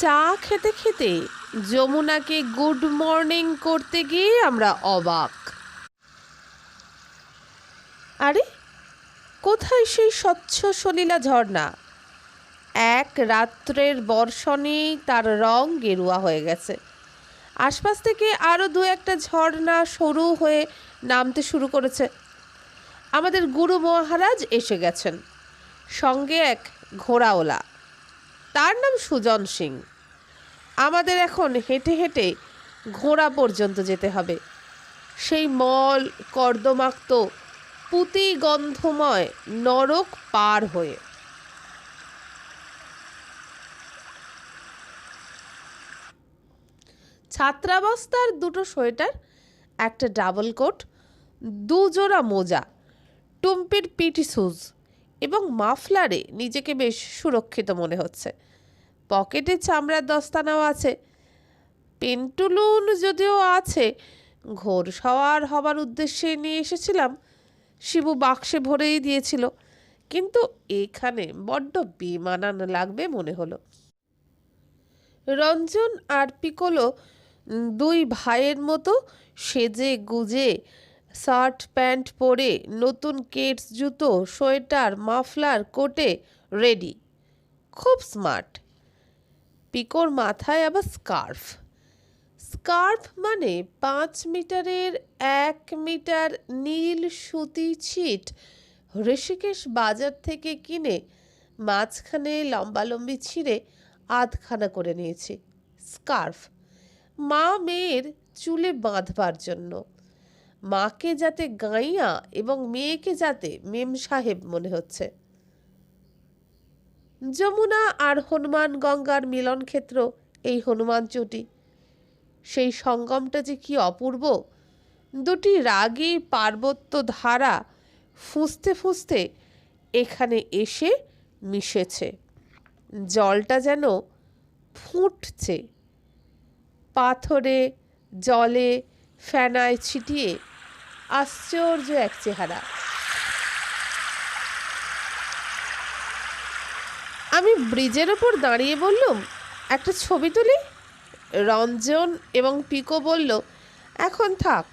চা খেতে খেতে যমুনাকে গুড মর্নিং করতে গিয়ে আমরা অবাক। আরে কোথায় সেই স্বচ্ছ সলিলা ঝর্ণা? এক রাত্রের বর্ষণেই তার রং গেরুয়া হয়ে গেছে। আশপাশ থেকে আরও দু একটা ঝর্ণা সরু হয়ে নামতে শুরু করেছে। আমাদের গুরু মহারাজ এসে গেছেন, সঙ্গে এক ঘোড়াওয়ালা, তার নাম সুজন সিং। আমাদের এখন হেঁটে হেঁটে ঘোড়া পর্যন্ত যেতে হবে, সেই মল কর্দমাক্ত পুঁতি গন্ধময় নরক পার হয়ে। ছাত্রাবস্থার দুটো সোয়েটার, একটা ডাবল কোট, দুজোড়া মোজা, টুম্পির পিটি শুজ এবং মাফলারে নিজেকে বেশ সুরক্ষিত মনে হচ্ছে। পকেটে চামড়ার দস্তানাও আছে। পেন্টুলুন যদিও আছে, ঘোড়সওয়ার হবার উদ্দেশ্যে নিয়ে এসেছিলাম। শিবু বাক্সে ভরেই দিয়েছিল, কিন্তু এখানে বড্ড বেমানান লাগবে মনে হলো। রঞ্জন আর পিকোলো দুই ভাইয়ের মতো সেজে গুজে শার্ট প্যান্ট পরে, নতুন কেটস জুতো, সোয়েটার, মাফলার, কোটে রেডি, খুব স্মার্ট। পিকোর মাথায় আবার স্কার্ফ। স্কার্ফ মানে 5 মিটারের 1 মিটার নীল সুতি ছিট ঋষিকেশ বাজার থেকে কিনে মাঝখানে লম্বালম্বি ছিঁড়ে আধখানা করে নিয়েছি। স্কার্ফ মা মেয়ের চুলে বাঁধবার জন্য, মাকে যাতে গাইয়া এবং মেয়েকে যাতে মেম সাহেব মনে হচ্ছে। যমুনা আর হনুমান গঙ্গার মিলন ক্ষেত্র এই হনুমান চটি। সেই সঙ্গমটা যে কি অপূর্ব! দুটি রাগী পার্বত্য ধারা ফুঁসতে ফুঁসতে এখানে এসে মিশেছে। জলটা যেন ফুটছে, পাথরে জলে ফেনায় ছিটিয়ে, আশ্চর্য এক চেহারা। আমি ব্রিজের ওপর দাঁড়িয়ে বললুম, একটা ছবি তুলি। রঞ্জন এবং পিকো বলল, এখন থাক,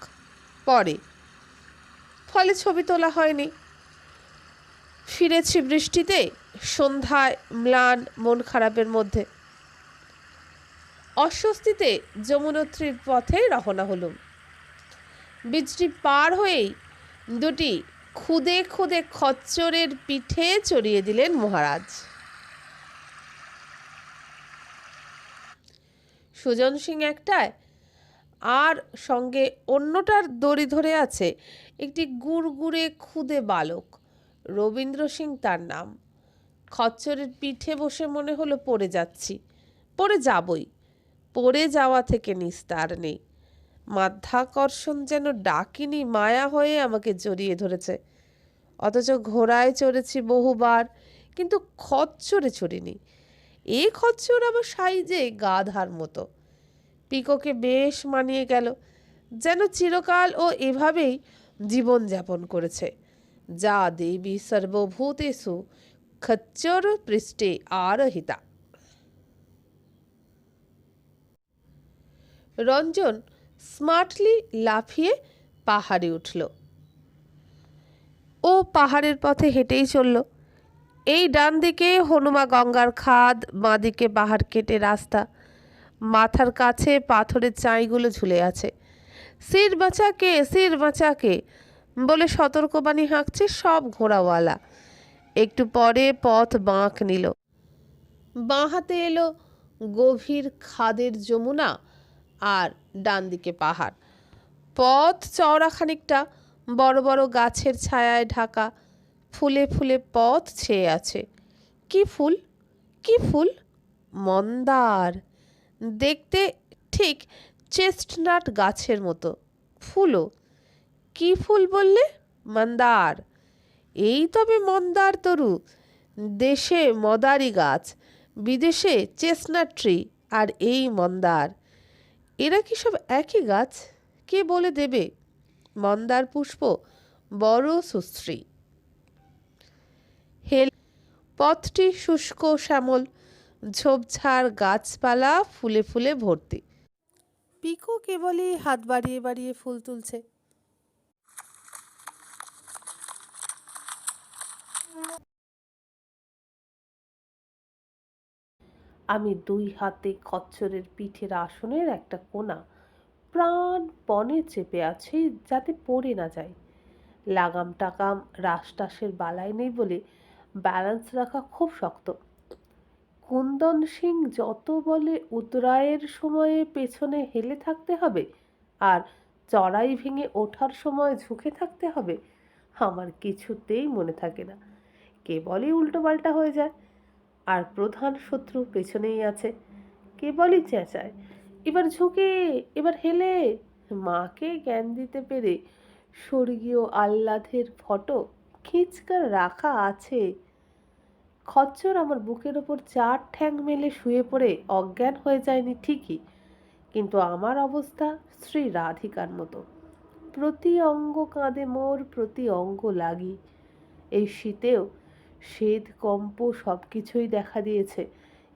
পরে। ফলে ছবি তোলা হয়নি। ফিরেছি বৃষ্টিতে, সন্ধ্যায় ম্লান মন খারাপের মধ্যে। অস্বস্তিতে যমুনোত্রীর পথে রওনা হলুম। বৃষ্টি পার হয়েই দুটি খুদে খুদে খচ্চরের পিঠে চড়িয়ে দিলেন মহারাজ। সুজন সিং একটায়, আর সঙ্গে অন্যটার দড়ি ধরে আছে একটি গুড়গুড়ে খুদে বালক, রবীন্দ্র সিং তার নাম। খচ্চরের পিঠে বসে মনে হলো পড়ে যাচ্ছি, পড়ে যাবই, পড়ে যাওয়া থেকে নিস্তার নেই। মাধ্যাকর্ষণ যেন ডাকিনী মায়া হয়ে আমাকে জড়িয়ে ধরেছে। অথচ ঘোড়ায় চড়েছি বহুবার, কিন্তু খচ্চরে চড়িনি। এই খচ্চর আবার সাইজে গাধার মতো। পিকোকে বেশ মানিয়ে গেল, যেন চিরকাল ও এভাবেই জীবনযাপন করেছে। যা দেবী সর্বভূতেষু খচ্চর পৃষ্ঠে আরহিতা। রঞ্জন স্মার্টলি লাফিয়ে পাহাড়ে উঠল। ও পাহাড়ের পথে হেঁটেই চলল। এই ডান দিকে হনুমা গঙ্গার খাদ, বাঁ দিকে পাহাড় কেটে রাস্তা। মাথার কাছে পাথরের চাঁইগুলো ঝুলে আছে। সির বাঁচাকে বলে সতর্কবাণী হাঁকছে সব ঘোড়াওয়ালা। একটু পরে পথ বাঁক নিল। বাঁ হাতে এলো গভীর খাদের যমুনা, আর ডান দিকে পাহাড়। পথ চওড়া খানিকটা, বড় বড় গাছের ছায়ায় ঢাকা। ফুলে ফুলে পথ ছেয়ে আছে। কি ফুল, কি ফুল! মন্দার। দেখতে ঠিক চেস্টনাট গাছের মতো। ফুলও কি ফুল বললে? মন্দার। এই তবে মন্দার তরু। দেশে মদারি গাছ, বিদেশে চেস্টনাট ট্রি, আর এই মন্দার। এরা কি সব একই গাছ? কে বলে দেবে? মন্দার পুষ্প বড় সুশ্রী। পথটি শুষ্ক শ্যামল, ঝোপঝাড় গাছপালা ফুলে ফুলে ভর্তি। পিকো কেবলই হাত বাড়িয়ে বাড়িয়ে ফুল তুলছে। আমি দুই হাতে খচ্চরের পিঠের আসনের একটা কোণা প্রাণপণে চেপে আছি যাতে পড়ে না যায়। লাগাম টাকাম রাশটাসের বালাই নেই বলে ব্যালেন্স রাখা খুব শক্ত। কুন্দন সিং যত বলে উতরায়ের সময়ে পেছনে হেলে থাকতে হবে আর চড়াই ভেঙে ওঠার সময় ঝুঁকে থাকতে হবে, আমার কিছুতেই মনে থাকে না, কেবলই উল্টোপাল্টা হয়ে যায়। আর প্রধান শত্রু পেছনেই আছে, কেবলই চেঁচায়, এবার ঝুঁকে, এবার হেলে। মাকে জ্ঞান দিতে পেরে স্বর্গীয় আহ্লাদের ফটো খিঁচকার রাখা আছে। খচ্চর আমার বুকের ওপর চার ঠ্যাং মেলে শুয়ে পড়ে অজ্ঞান হয়ে যায়নি ঠিকই, কিন্তু আমার অবস্থা শ্রী রাধিকার মতো। প্রতি অঙ্গ কাঁদে মোর, প্রতি অঙ্গ লাগি। এই শীতেও স্বেদ কম্প সব কিছুই দেখা দিয়েছে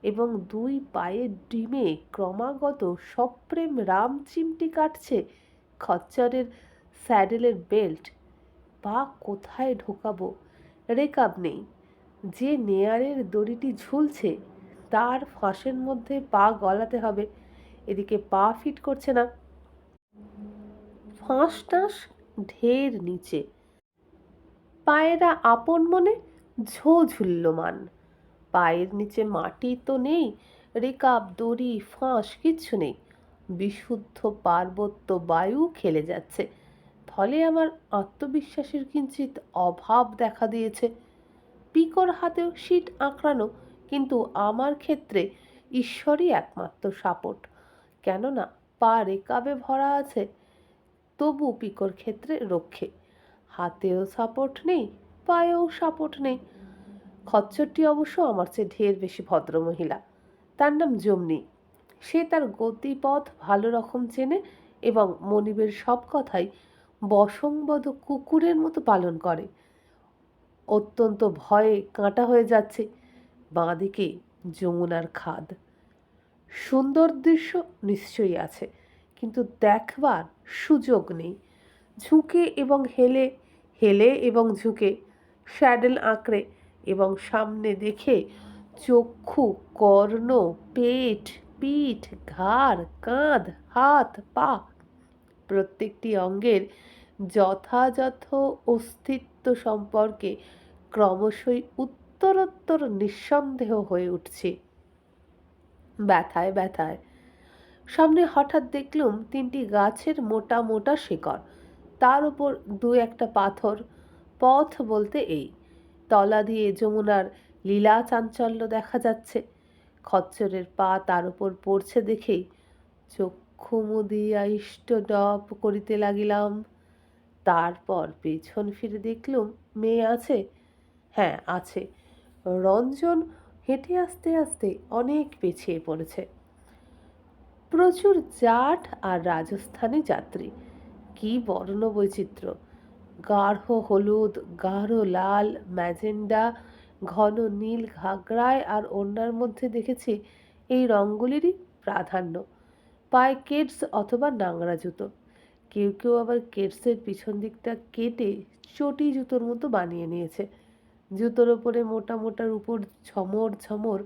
এবং দুই পায়ের ডিমে ক্রমাগত সপ্রেম রাম চিমটি কাটছে খচ্চরের স্যাডেলের বেল্ট। পা কোথায় ঢোকাবো, রেকাব নেই। যে নেয়ারের দড়িটি ঝুলছে তার ফাঁসের মধ্যে পা গলাতে হবে, এদিকে পা ফিট করছে না। ফাঁসটাস ঢের নিচে, পায়েরা আপন মনে ঝো ঝুল্যমান। পায়ের নিচে মাটি তো নেই, রেকাব দড়ি ফাঁস কিচ্ছু নেই। বিশুদ্ধ পার্বত্য বায়ু খেলে যাচ্ছে, ফলে আমার আত্মবিশ্বাসের কিঞ্চিত অভাব দেখা দিয়েছে। পিকর হাতেও শীট আঁকড়ানো, কিন্তু আমার ক্ষেত্রে ঈশ্বরই একমাত্র সাপোর্ট। কেননা পা রেকাবে ভরা আছে, তবু পিকর ক্ষেত্রে রক্ষে। হাতেও সাপোর্ট নেই, পায়েও সাপোর্ট নেই। খচ্চরটি অবশ্য আমার চেয়ে ঢের বেশি ভদ্রমহিলা। তার নাম জমনি। সে তার গতিপথ ভালো রকম চেনে এবং মনিবের সব কথাই বশংবদ কুকুরের মতো পালন করে। অত্যন্ত ভয়ে কাঁটা হয়ে যাচ্ছে। বাঁদিকে যমুনার খাদ। সুন্দর দৃশ্য নিশ্চয়ই আছে, কিন্তু দেখবার সুযোগ নেই। ঝুঁকে এবং হেলে, হেলে এবং ঝুঁকে, স্যাডেল আঁকড়ে এবং সামনে দেখে চক্ষু, কর্ণ, পেট, পিঠ, ঘাড়, কাঁধ, হাত, পা প্রত্যেকটি অঙ্গের যথাযথ অস্তিত্ব সম্পর্কে ক্রমশই উত্তরোত্তর নিঃসন্দেহ হয়ে উঠছে। ব্যথায় ব্যথায় সামনে হঠাৎ দেখলুম তিনটি গাছের মোটা মোটা শিকড়, তার উপর দু একটা পাথর। পথ বলতে এই, তলা দিয়ে যমুনার লীলা চাঞ্চল্য দেখা যাচ্ছে। খচ্চরের পা তার উপর পড়ছে দেখেই চক্ষু মুদিয়া ইষ্টডপ করিতে লাগিলাম। তারপর পেছন ফিরে দেখলুম মেয়ে আছে, হ্যাঁ আছে। রঞ্জন হেঁটে আসতে আসতে অনেক পেছিয়ে পড়েছে। প্রচুর জাট আর রাজস্থানী যাত্রী, কি বর্ণ বৈচিত্র্য! গাঢ় হলুদ, গাঢ় লাল, ম্যাজেন্ডা, ঘন নীল ঘাগরায় আর ওড়নার মধ্যে দেখেছি এই রঙগুলিরই প্রাধান্য। পায়ে কেডস অথবা নাংরা জুতো, কেউ কেউ আবার কেডসের পিছন দিকটা কেটে চটি জুতোর মতো বানিয়ে নিয়েছে। জুতোর ওপরে মোটা মোটার উপর ঝমর ঝমর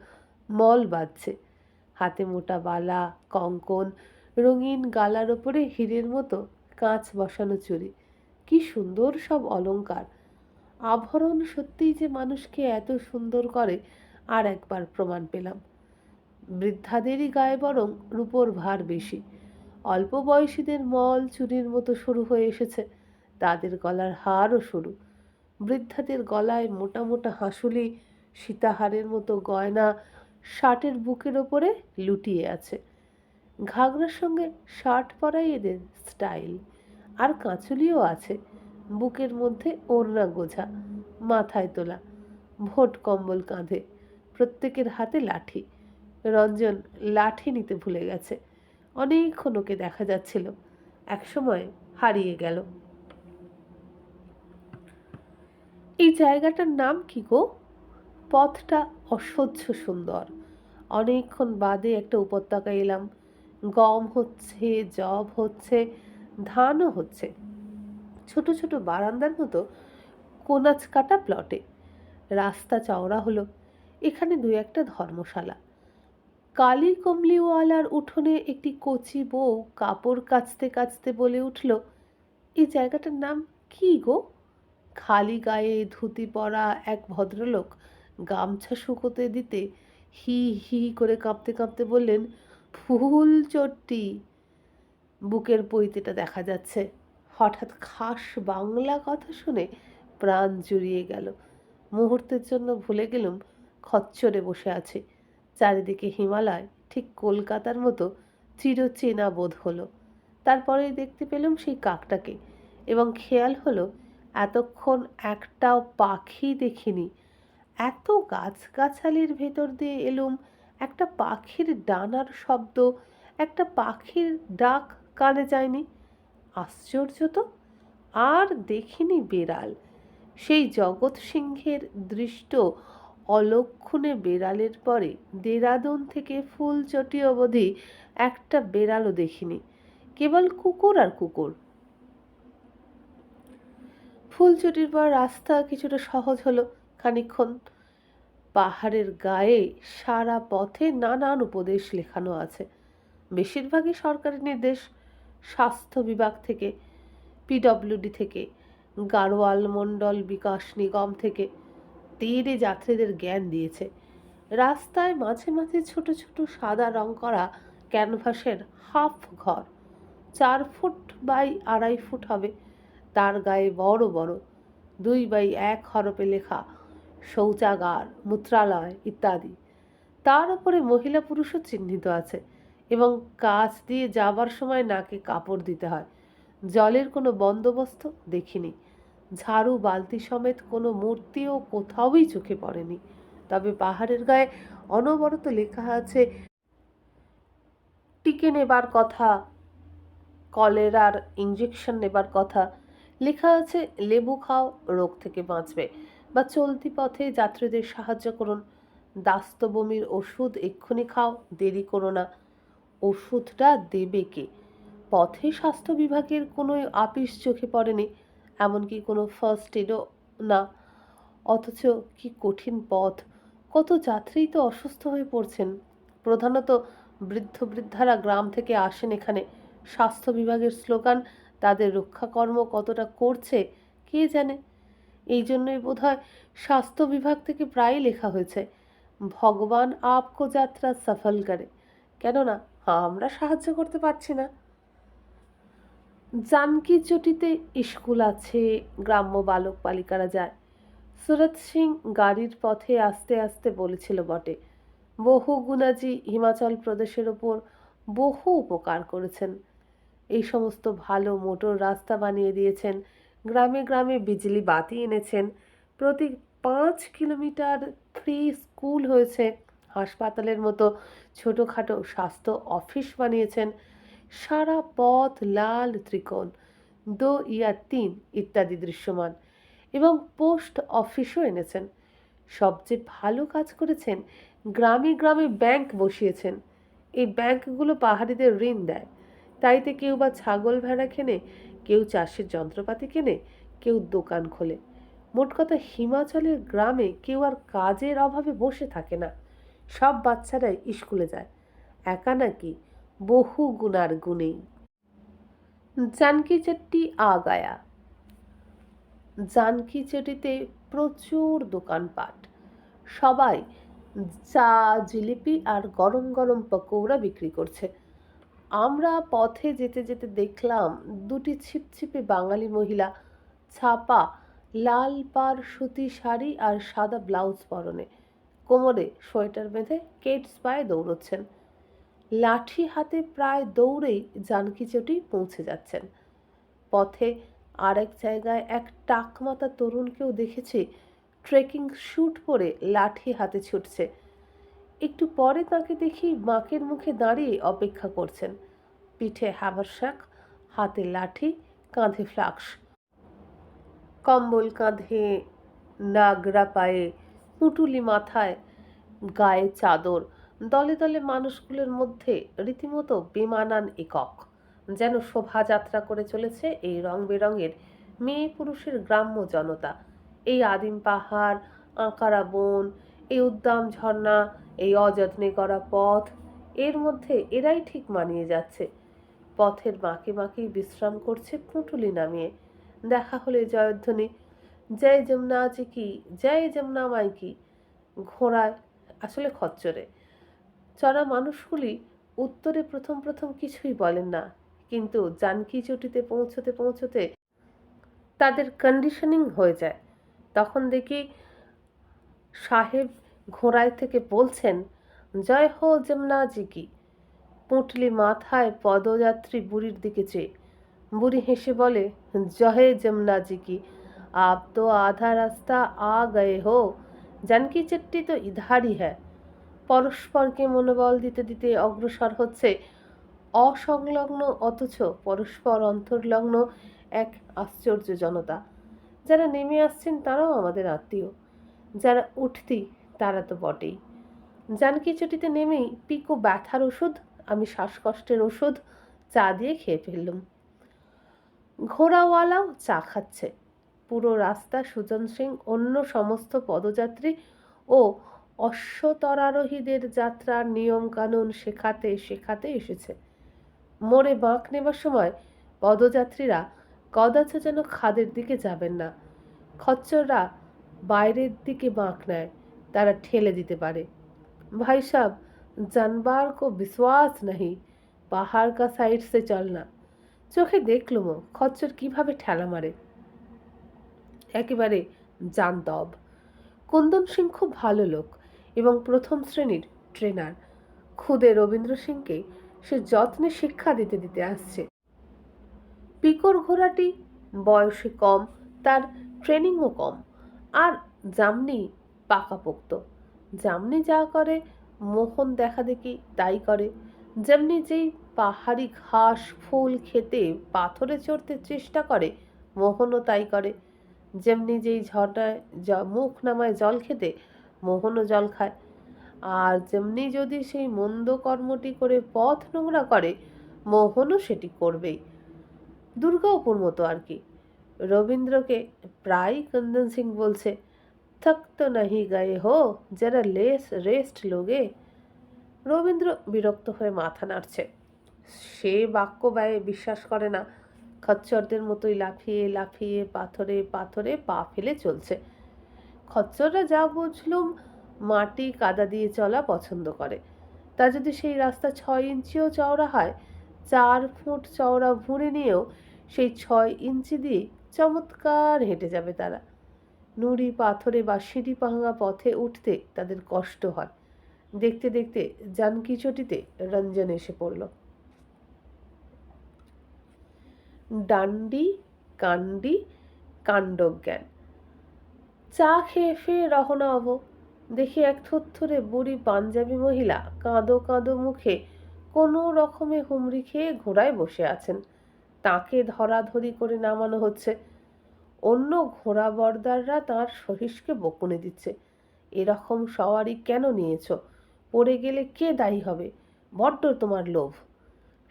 মল বাজছে। হাতে মোটা বালা, কঙ্কন, রঙিন গালার ওপরে হীরের মতো কাঁচ বসানো চুড়ি, কি সুন্দর সব অলংকার! আভরণ সত্যিই যে মানুষকে এত সুন্দর করে আর একবার প্রমাণ পেলাম। বৃদ্ধাদেরই গায়ে বরং রূপোর ভার বেশি। অল্প বয়সীদের মল চুরির মতো সরু হয়ে এসেছে, তাদের গলার হারও সরু। বৃদ্ধাদের গলায় মোটা মোটা হাঁসুলি, সীতাহারের মতো গয়না শার্টের বুকের ওপরে লুটিয়ে আছে। ঘাগরার সঙ্গে শার্ট পরাই এদের স্টাইল। আর কাঁচুলিও আছে, বুকের মধ্যে ওড়না গোছা, মাথায় তোলা, ভোট কম্বল কাঁধে, প্রত্যেকের হাতে লাঠি। রঞ্জন লাঠি নিতে ভুলে গেছে, অনেকক্ষণ ওকে দেখা যাচ্ছিল, একসময় হারিয়ে গেল। এই জায়গাটার নাম কি গো? পথটা অসহ্য সুন্দর, অনেকক্ষণ বাদে একটা উপত্যকায় এলাম। গম হচ্ছে, যব হচ্ছে, ধানও হচ্ছে। ছোট ছোট বারান্দার মতো কোনাচ কাটা প্লটে। রাস্তা চওড়া হলো। এখানে দু একটা ধর্মশালা। কালী কমলিওয়ালার উঠোনে একটি কচি বউ কাপড় কাচতে কাচতে বলে উঠল, এই জায়গাটার নাম কি গো? খালি গায়ে ধুতি পরা এক ভদ্রলোক গামছা শুকোতে দিতে হি হি করে কাঁপতে কাঁপতে বললেন, ফুলচট্টি। বুকের পৈতেটা দেখা যাচ্ছে। হঠাৎ খাস বাংলা কথা শুনে প্রাণ জুড়িয়ে গেল। মুহূর্তের জন্য ভুলে গেলুম খচ্চরে বসে আছে। চারিদিকে হিমালয়, ঠিক কলকাতার মতো চিরচেনা বোধ হলো। তারপরেই দেখতে পেলাম সেই কাকটাকে, এবং খেয়াল হলো এতক্ষণ একটাও পাখি দেখিনি। এত গাছগাছালির ভেতর দিয়ে এলুম, একটা পাখির ডানার শব্দ, একটা পাখির ডাক কানে যায়নি। আশ্চর্য তো! আর দেখিনি বেড়াল। সেই জগৎ সিংহের দৃষ্ট অলক্ষণে বেড়ালের পরে দেরাদুন থেকে ফুলচটি অবধি একটা বেড়ালও দেখিনি। কেবল কুকুর আর কুকুর। ফুলচটির পর রাস্তা কিছুটা সহজ হলো। খানিকক্ষণ পাহাড়ের গায়ে সারা পথে নানান উপদেশ লেখানো আছে। বেশিরভাগই সরকারি নির্দেশ, স্বাস্থ্য বিভাগ থেকে, পিডব্লিউডি থেকে, গাড়োয়াল মণ্ডল বিকাশ নিগম থেকে। তীরে যাত্রীদের জ্ঞান দিয়েছে। রাস্তায় মাঝে মাঝে ছোট ছোট সাদা রং করা ক্যানভাসের হাফ ঘর, 4 ফুট বাই 2.5 ফুট হবে। তার গায়ে বড় বড় 2 বাই 1 হরফে লেখা শৌচাগার, মূত্রালয় ইত্যাদি। তার উপরে মহিলা পুরুষও চিহ্নিত আছে, এবং কাছ দিয়ে যাবার সময় নাকে কাপড় দিতে হয়। জলের কোনো বন্দোবস্ত দেখিনি। ঝাড়ু বালতি সমেত কোনো মূর্তিও কোথাওই চোখে পড়েনি। তবে পাহাড়ের গায়ে অনবরত লেখা আছে টিকে নেবার কথা, কলেরার ইঞ্জেকশন নেবার কথা। লেখা আছে লেবু খাও, রোগ থেকে বাঁচবে, বা চলতি পথে যাত্রীদের সাহায্য করুন, দাস্ত বমির ওষুধ এক্ষুনি খাও, দেরি করো না। ওষুধটা দেবে কে? পথে স্বাস্থ্য বিভাগের কোনো আপিস চোখে পড়েনি, এমনকি কোনো ফার্স্ট এডও না। অথচ কি কঠিন পথ! কত যাত্রীই তো অসুস্থ হয়ে পড়ছেন। প্রধানত বৃদ্ধ বৃদ্ধারা গ্রাম থেকে আসেন এখানে। স্বাস্থ্য বিভাগের স্লোগান তাদের রক্ষাকর্ম কতটা করছে কে জানে। এই জন্যই বোধহয় স্বাস্থ্য বিভাগ থেকে প্রায়ই লেখা হয়েছে, ভগবান আপকো যাত্রা সফল করে। কেননা আমরা সাহায্য করতে পারছি না। জানকী চটিতে স্কুল আছে, গ্রাম্য বালক বালিকারা যায়। সুরত সিং গাড়ির পথে আস্তে আস্তে বলেছিল বটে, বহু গুণাজি হিমাচল প্রদেশের ওপর বহু উপকার করেছেন। এই সমস্ত ভালো মোটর রাস্তা বানিয়ে দিয়েছেন, গ্রামে গ্রামে বিজলি বাতি এনেছেন, প্রতি 5 কিলোমিটার ফ্রি স্কুল হয়েছে, হাসপাতালের মতো ছোটোখাটো স্বাস্থ্য অফিস বানিয়েছেন, সারা পথ লাল ত্রিকোণ, 2 या 3 ইত্যাদি দৃশ্যমান, এবং পোস্ট অফিসও এনেছেন। সবচেয়ে ভালো কাজ করেছেন, গ্রামে গ্রামে ব্যাংক বসিয়েছেন। এই ব্যাংকগুলো পাহাড়িদের ঋণ দেয়। তাইতে কেউ বা ছাগল ভেড়া কেনে, কেউ চাষের যন্ত্রপাতি কেনে, কেউ দোকান খোলে। মোট কথা, হিমাচলের গ্রামে কেউ আর কাজের অভাবে বসে থাকে না। সব বাচ্চারাই স্কুলে যায়। একা নাকি, বহু গুণার গুণেই। জানকী চট্টি আ গায়া। জানকী চটিতে প্রচুর দোকানপাট। সবাই চা, জিলিপি আর গরম গরম পকৌড়া বিক্রি করছে। আমরা পথে যেতে যেতে দেখলাম 2টি ছিপছিপে বাঙালি মহিলা, ছাপা লাল পাড় সুতি শাড়ি আর সাদা ব্লাউজ পরনে, কোমরে সোয়েটার বেঁধে কেটস পায়ে দৌড়চ্ছেন। লাঠি হাতে প্রায় দৌড়েই জানকী চটি পৌঁছে যাচ্ছেন। পথে আরেক জায়গায় এক টাকমাতা তরুণকেও দেখেছি, ট্রেকিং স্যুট পরে লাঠি হাতে ছুটছে। একটু পরে তাকে দেখি বাঁকের মুখে দাঁড়িয়ে অপেক্ষা করছেন। পিঠে হ্যাভারস্যাক, হাতে লাঠি, কাঁধে ফ্লাক্স, কম্বল কাঁধে, নাগরা পায়ে, পুঁটুলি মাথায়, গায়ে চাদর, দলে দলে মানুষগুলোর মধ্যে রীতিমতো বেমানান একক, যেন শোভাযাত্রা করে চলেছে এই রং বেরঙের মেয়ে পুরুষের গ্রাম্য জনতা। এই আদিম পাহাড়, আঁকারা বন, এই উদ্দাম ঝর্ণা, এই অযত্নে করা পথ, এর মধ্যে এরাই ঠিক মানিয়ে যাচ্ছে। পথের বাঁকে বাঁকে বিশ্রাম করছে পুঁটুলি নামিয়ে। দেখা হলে জয়ধ্বনি, জয় যমুনা আছে কি, জয় যমুনা মাই কি। ঘোড়ায়, আসলে খচ্চরে চড়া মানুষগুলি উত্তরে প্রথম প্রথম কিছুই বলেন না, কিন্তু জানকী চটিতে পৌঁছতে পৌঁছতে তাদের কন্ডিশনিং হয়ে যায়। তখন দেখি সাহেব ঘোড়ায় থেকে বলছেন, জয় হো যমুনাজি কি। পুঁটলি মাথায় পদযাত্রী বুড়ির দিকে চেয়ে। বুড়ি হেসে বলে, জয় যমুনাজি কি, আপ তো আধা রাস্তা আ গয়ে হো, জানকী চট্টি তো ইধারই হ্যাঁ। পরস্পরকে মনোবল দিতে দিতে অগ্রসর হচ্ছে অসংলগ্ন অথচ পরস্পর অন্তর্লগ্ন এক আশ্চর্য জনতা। যারা নেমে আসছেন তারাও আমাদের আত্মীয়, যারা উঠতি তারা তো বটেই। জানকী চটিতে নেমেই পিকো ব্যথার ওষুধ, আমি শ্বাসকষ্টের ওষুধ চা দিয়ে খেয়ে ফেললুম। ঘোড়াওয়ালাও চা খাচ্ছে। পুরো রাস্তা সুজন সিং অন্য সমস্ত পদযাত্রী ও অশ্বতরারোহীদের যাত্রার নিয়ম কানুন শেখাতে শেখাতে এসেছে। মোড়ে বাঁক নেবার সময় পদযাত্রীরা কদাচ যেন খাদের দিকে যাবেন না। খচ্চররা বাইরের দিকে বাঁক নেয়, তারা ঠেলে দিতে পারে। ভাই সাব, জানবার কো বিশ্বাস নাহি, পাহাড় কা সাইড সে চলনা। চোখে দেখলুম খচ্চর কিভাবে ঠেলা মারে, একেবারে জানতব। কুন্দন সিং খুব ভালো লোক এবং প্রথম শ্রেণীর ট্রেনার। খুদে রবীন্দ্র সিংকে সে যত্নে শিক্ষা দিতে দিতে আসছে। পিকোর ঘোড়াটি বয়সে কম, তার ট্রেনিংও কম, আর জামনি পাকাপোক্ত। জামনি যা করে মোহন দেখা দেখি তাই করে। যেমনি যেই পাহাড়ি ঘাস ফুল খেতে পাথরে চড়তে চেষ্টা করে, মোহনও তাই করে। যেমনি যেই ঝর্ণায় মুখ নামায় জল খেতে, মোহনও জল খায়। আর যেমনি যদি সেই মন্দ কর্মটি করে পথ নোংরা করে, মোহনও সেটি করবেই। দুর্গাপুর মতো আর কি। রবীন্দ্রকে প্রায় কুন্দন সিং বলছে, থক তো নাহি গায়ে হো, যারা লেস রেস্ট লোগে। রবীন্দ্র বিরক্ত হয়ে মাথা নাড়ছে। সে বাক্য ব্যয়ে বিশ্বাস করে না। খচ্চরদের মতোই লাফিয়ে লাফিয়ে পাথরে পাথরে পা ফেলে চলছে। খচ্চররা যা বুঝলুম মাটি কাদা দিয়ে চলা পছন্দ করে। তা যদি সেই রাস্তা 6 ইঞ্চিও চওড়া হয়, 4 ফুট চওড়া ভুঁড়ি নিয়েও সেই 6 ইঞ্চি দিয়ে চমৎকার হেঁটে যাবে তারা। নুড়ি পাথরে বা সিঁড়ি ভাঙা পথে উঠতে তাদের কষ্ট হয়। দেখতে দেখতে জানকী চটিতে রঞ্জন এসে পড়ল। ডান্ডি কান্ডি কাণ্ডজ্ঞান। চা খেয়ে ফের রহনা হব। দেখি এক থুরথুরে বুড়ি পাঞ্জাবি মহিলা কাঁদো কাঁদো মুখে কোনো রকমে হুমড়ি খেয়ে ঘোড়ায় বসে আছেন। তাকে ধরাধরি করে নামানো হচ্ছে। অন্য ঘোড়া বর্দাররা তাঁর সহিসকে বকুনি দিচ্ছে, এরকম সওয়ারি কেন নিয়েছ, পড়ে গেলে কে দায়ী হবে, বড্ড তোমার লোভ।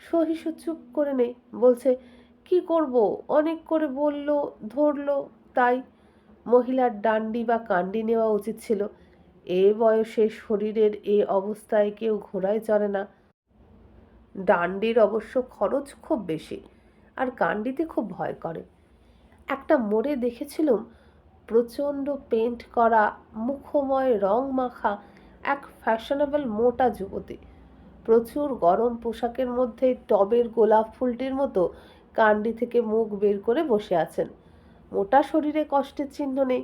সহিস চুপ করে নেই, বলছে, কি করব, অনেক করে বলল ধরলো তাই। মহিলার ডান্ডি বা কান্ডি নেওয়া উচিত ছিল। এ বয়সে শরীরের এ অবস্থায় কেউ ঘোড়ায় চড়ে না। ডান্ডির অবশ্য খরচ খুব বেশি, আর কান্ডিতে খুব ভয় করে। একটা মোড়ে দেখেছিলুম প্রচণ্ড পেন্ট করা মুখময় রং মাখা এক ফ্যাশনেবল মোটা যুবতী প্রচুর গরম পোশাকের মধ্যে টবের গোলাপ ফুলটির মতো কান্ডি থেকে মুখ বের করে বসে আছেন। মোটা শরীরে কষ্টের চিহ্ন নেই।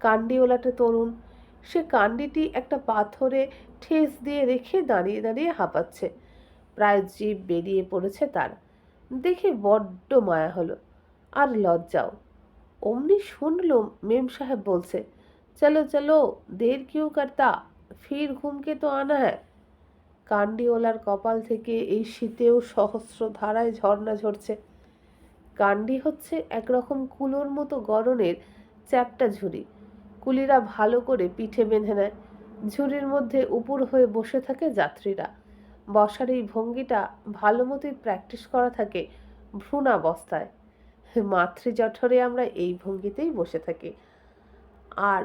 কান্ডিওলাটে তরুণ। সে কান্ডিটি একটা পাথরে ঠেস দিয়ে রেখে দাঁড়িয়ে দাঁড়িয়ে হাঁপাচ্ছে। প্রায় জিভ বেরিয়ে পড়েছে তার। দেখে বড্ড মায়া হলো, আর লজ্জাও। অমনি শুনলুম মেম সাহেব বলছে, চলো চলো, দের কিউ করতা, ফির ঘুমকে তো আনা হ্যায়। কান্ডিওলার কপাল থেকে এই শীতেও সহস্র ধারায় ঝর্ণা ঝরছে। কান্ডি হচ্ছে একরকম কুলোর মতো গরনের চ্যাপ্টা ঝুড়ি। কুলিরা ভালো করে পিঠে বেঁধে নেয়। ঝুড়ির মধ্যে উপুড় হয়ে বসে থাকে যাত্রীরা। বসার এই ভঙ্গিটা ভালো মতোই প্র্যাকটিস করা থাকে ভ্রূণাবস্থায়। মাতৃজঠরে আমরা এই ভঙ্গিতেই বসে থাকি। আর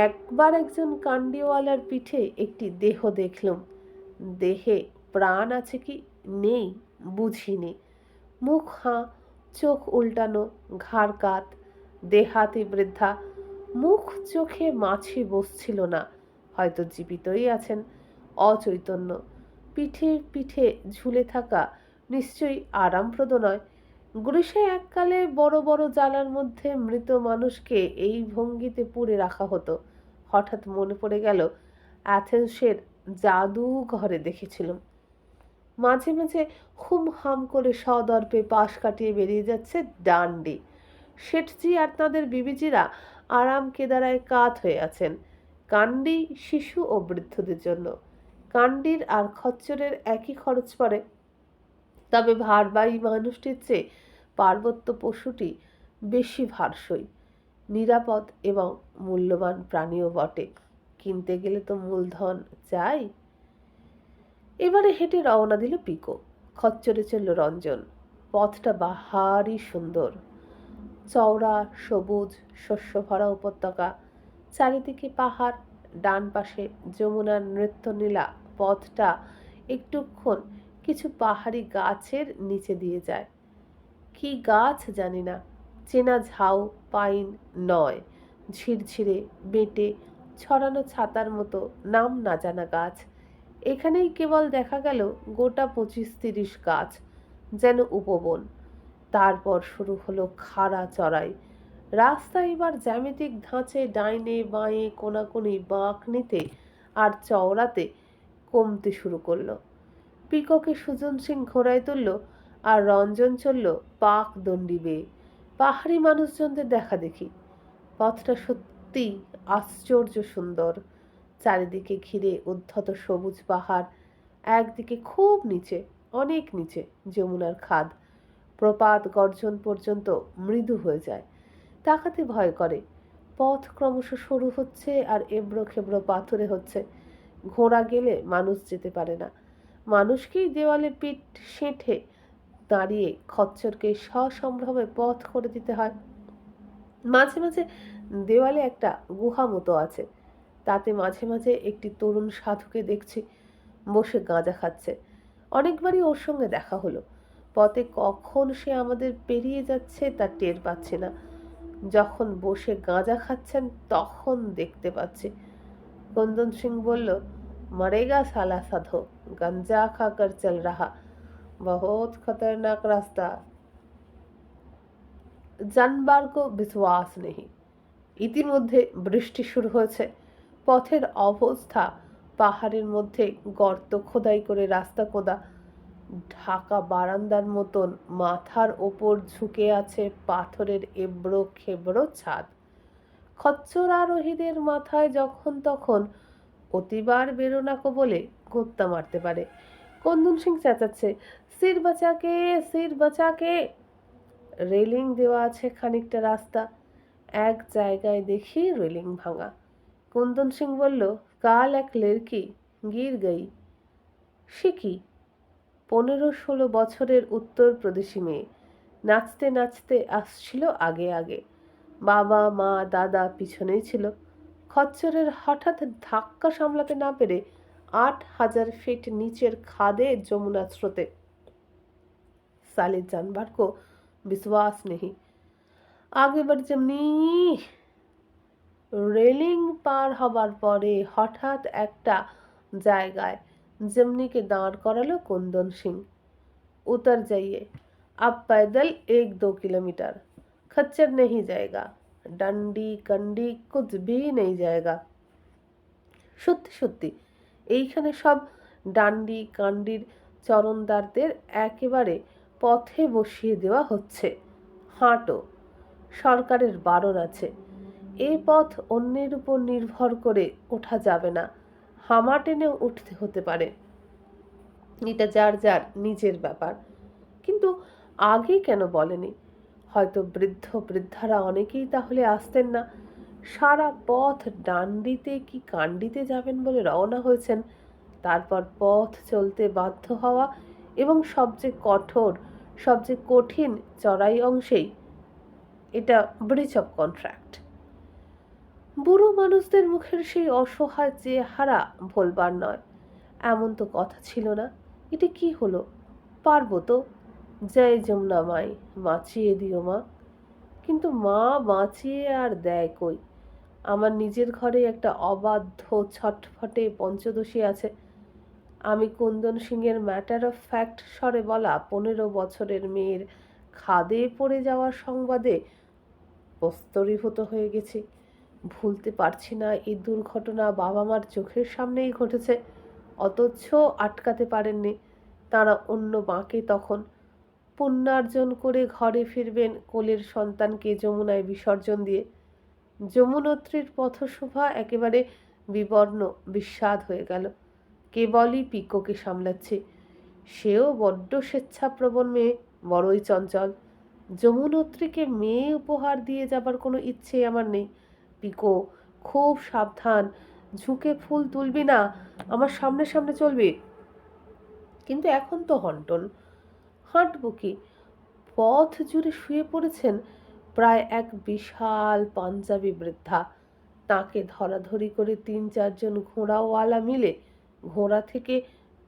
একবার একজন কান্ডিওয়ালার পিঠে একটি দেহ দেখলুম। দেহে প্রাণ আছে কি নেই বুঝিনি। মুখ হাঁ, চোখ উল্টানো, ঘাড় কাত, দেহাতি বৃদ্ধা। মুখ চোখে মাছি বসছিল না, হয়তো জীবিতই আছেন, অচৈতন্য। পিঠে পিঠে ঝুলে থাকা নিশ্চয়ই আরামপ্রদ নয়। গ্রীষ্মে এককালে বড় বড় জ্বালার মধ্যে মৃত মানুষকে এই ভঙ্গিতে পুড়ে রাখা হতো। হঠাৎ মনে পড়ে গেল অ্যাথেন্সের জাদুঘরে দেখেছিলাম। মাঝে মাঝে হুম হাম করে সদর্পে পাশ কাটিয়ে বেরিয়ে যাচ্ছে ডান্ডি। শেঠজি আর তাঁদের বিবিজিরা আরাম কেদারায় কাত হয়ে আছেন। কান্ডি শিশু ও বৃদ্ধদের জন্য। কান্ডির আর খচ্চরের একই খরচ পড়ে, তবে ভারবাহী মানুষটির চেয়ে পার্বত্য পশুটি বেশি ভারসই, নিরাপদ এবং মূল্যবান প্রাণীও বটে। কিনতে গেলে তো মূলধন চাই। এবারে হেঁটে রওনা দিল পিকো। খচ্চরে চলল রঞ্জন। পথটা বাহারি সুন্দর, চওড়া, সবুজ, শস্য ভরা উপত্যকা, চারিদিকে পাহাড়, ডান পাশে যমুনার নৃত্যনীলা। পথটা একটুক্ষণ কিছু পাহাড়ি গাছের নিচে দিয়ে যায়। কি গাছ জানি না, চেনা ঝাউ পাইন নয়, ঝিরঝিরে বেঁটে ছড়ানো ছাতার মতো নাম না জানা গাছ। এখানেই কেবল দেখা গেল গোটা 25-30 গাছ, যেন উপবন। তারপর শুরু হলো খাড়া চড়াই। রাস্তা এবার জ্যামিতিক ধাঁচে ডাইনে বাঁয়ে কোনাকুনি বাঁক নিতে আর চওড়াতে কমতে শুরু করলো। পিককে সুজন সিং ঘোড়ায় তুলল আর রঞ্জন চলল পাক দণ্ডি বেয়ে। পাহাড়ি মানুষজনদের দেখা দেখি। পথটা সত্যি আশ্চর্য সুন্দর। চারিদিকে ঘিরে উদ্ধত সবুজ পাহাড়। একদিকে খুব নিচে, অনেক নিচে যমুনার খাদ। প্রপাত গর্জন পর্যন্ত মৃদু হয়ে যায়, তাকাতে ভয় করে। পথ ক্রমশ সরু হচ্ছে আর এবড়ো খেবড়ো পাথরে হচ্ছে। ঘোড়া গেলে মানুষ যেতে পারে না। মানুষকেই দেওয়ালে পিঠ সেঁটে দাঁড়িয়ে খচ্চরকে সসম্ভ্রমে পথ করে দিতে হয়। মাঝে মাঝে দেওয়ালে একটা গুহা মতো আছে, তাতে মাঝে মাঝে একটি তরুণ সাধুকে দেখছি বসে গাঁজা খাচ্ছে। অনেকবারই ওর সঙ্গে দেখা হলো। পথে কখন সে আমাদের পেরিয়ে যাচ্ছে তা টের পাচ্ছি না। যখন বসে গাঁজা খাচ্ছেন তখন দেখতে পাচ্ছি। কুন্দন সিং বলল, मरेगा साला साधो, गंजा खाकर चल रहा, बहुत खतरनाक रास्ता, জানবার কো বিশ্বাস নেই। ইতিমধ্যে বৃষ্টি শুরু হয়েছে। পথের অবস্থা পাহাড়ের মধ্যে গর্ত খোদাই করে রাস্তা খোদা। ঢাকা বারান্দার মতন মাথার ওপর ঝুঁকে আছে পাথরের এবড়ো খেবড়ো ছাদ। খচ্চর আরোহীদের মাথায় যখন তখন অতিবার বেরোনাকো বলে গোত্তা মারতে পারে। কুন্দন সিং চেঁচাচ্ছে, সির বাঁচাকে, সির বাঁচাকে। রেলিং দেওয়া আছে খানিকটা রাস্তা। এক জায়গায় দেখি রেলিং ভাঙা। কুন্দন সিং বলল, কাল এক লড়কি গির গই। সে কি? 15-16 বছরের উত্তর প্রদেশী মেয়ে, নাচতে নাচতে আসছিল আগে আগে। বাবা মা দাদা পিছনেই ছিল। খচ্চরের হঠাৎ ধাক্কা সামলাতে না পেরে 8000 ফিট নিচের খাদে যমুনা স্রোতে। साले जानवर को विश्वास नहीं, आगे बढ़ যেমনি। রেলিং পার হবার পরে হঠাৎ একটা জায়গায় যেমনিকে দাঁড় করালো কুন্দন সিং। उतर जाइए, अब पैदल 1-2 किलोमीटर, खच्चर नहीं जाएगा, डंडी कंडी कुछ भी नहीं जाएगा। সত্যি সত্যি এইখানে সব ডান্ডি কান্ডির চরণদারদের একেবারে পথে বসিয়ে দেওয়া হচ্ছে। হাঁটো, সরকারের বারণ আছে। এ পথ অন্যের উপর নির্ভর করে ওঠা যাবে না, হামা টেনেও উঠতে হতে পারে। এটা যার যার নিজের ব্যাপার। কিন্তু আগে কেন বলেনি? হয়তো বৃদ্ধ বৃদ্ধারা অনেকেই তাহলে আসতেন না। সারা পথ ডান্ডিতে কি কান্ডিতে যাবেন বলে রওনা হয়েছেন। তারপর পথ চলতে বাধ্য হওয়া এবং সবচেয়ে কঠোর, সবচেয়ে কঠিন চড়াই অংশেই এটা ব্রিচ অফ কন্ট্রাক্ট। বুড়ো মানুষদের মুখের সেই অসহায় চেহারা ভোলবার নয়। এমন তো কথা ছিল না। এটা কি হলো? পারবো তো। জয় যমুনা মাই, বাঁচিয়ে দিও মা। কিন্তু মা বাঁচিয়ে আর দেয় কই? আমার নিজের ঘরে একটা অবাধ্য ছটফটে পঞ্চদশী আছে। আমি কুন্দন সিংয়ের ম্যাটার অফ ফ্যাক্ট স্বরে বলা 15 বছরের মেয়ের খাদে পড়ে যাওয়ার সংবাদে প্রস্তরীভূত হয়ে গেছি। ভুলতে পারছি না এই দুর্ঘটনা বাবা মার চোখের সামনেই ঘটেছে, অথচ আটকাতে পারেননি। তারা অন্য বাঁকে তখন পুণ্যার্জন করে ঘরে ফিরবেন কোলের সন্তানকে যমুনায় বিসর্জন দিয়ে। যমুনত্রীর পথশোভা একেবারে বিবর্ণ বিস্বাদ হয়ে গেল। কেবলই পিকোকে সামলাচ্ছে। সেও বড্ড স্বেচ্ছাপ্রবণ মেয়ে, বড়ই চঞ্চল। যমুনত্রীকে মেয়ে উপহার দিয়ে যাবার কোনো ইচ্ছে আমার নেই। পিকো, খুব সাবধান, ঝুঁকে ফুল তুলবি না, আমার সামনে সামনে চলবি। কিন্তু এখন তো হন্টন, হাঁটবো কি? পথ জুড়ে শুয়ে পড়েছেন প্রায় এক বিশাল পাঞ্জাবি বৃদ্ধা। তাকে ধরাধরি করে 3-4 জন ঘোড়াওয়ালা মিলে ঘোড়া থেকে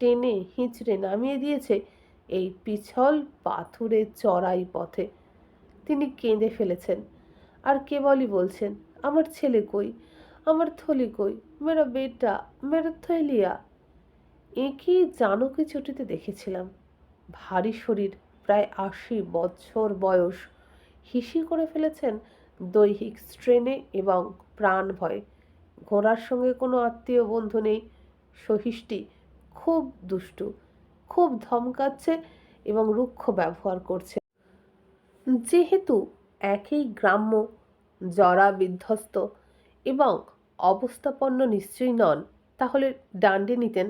টেনে হিঁচড়ে নামিয়ে দিয়েছে এই পিছল পাথুরে চড়াই পথে। তিনি কেঁদে ফেলেছেন আর কেবলই বলছেন, আমার ছেলে কই, আমার থলি কই, মেরা বেটা, মেরা থলিয়া। একে জানকী চটিতে দেখেছিলাম। ভারী শরীর, প্রায় 80 বছর বয়স। হিসি করে ফেলেছেন দৈহিক স্ট্রেনে এবং প্রাণ ভয়ে। ঘোড়ার সঙ্গে কোনো আত্মীয় বন্ধু নেই। সহিষ্টি, খুব দুষ্টু, খুব ধমকাচ্ছে এবং রুক্ষ ব্যবহার করছে। যেহেতু একই গ্রাম্য, জরা বিধ্বস্ত এবং অবস্থাপন্ন নিশ্চয়ই নন, তাহলে ডান্ডি নিতেন।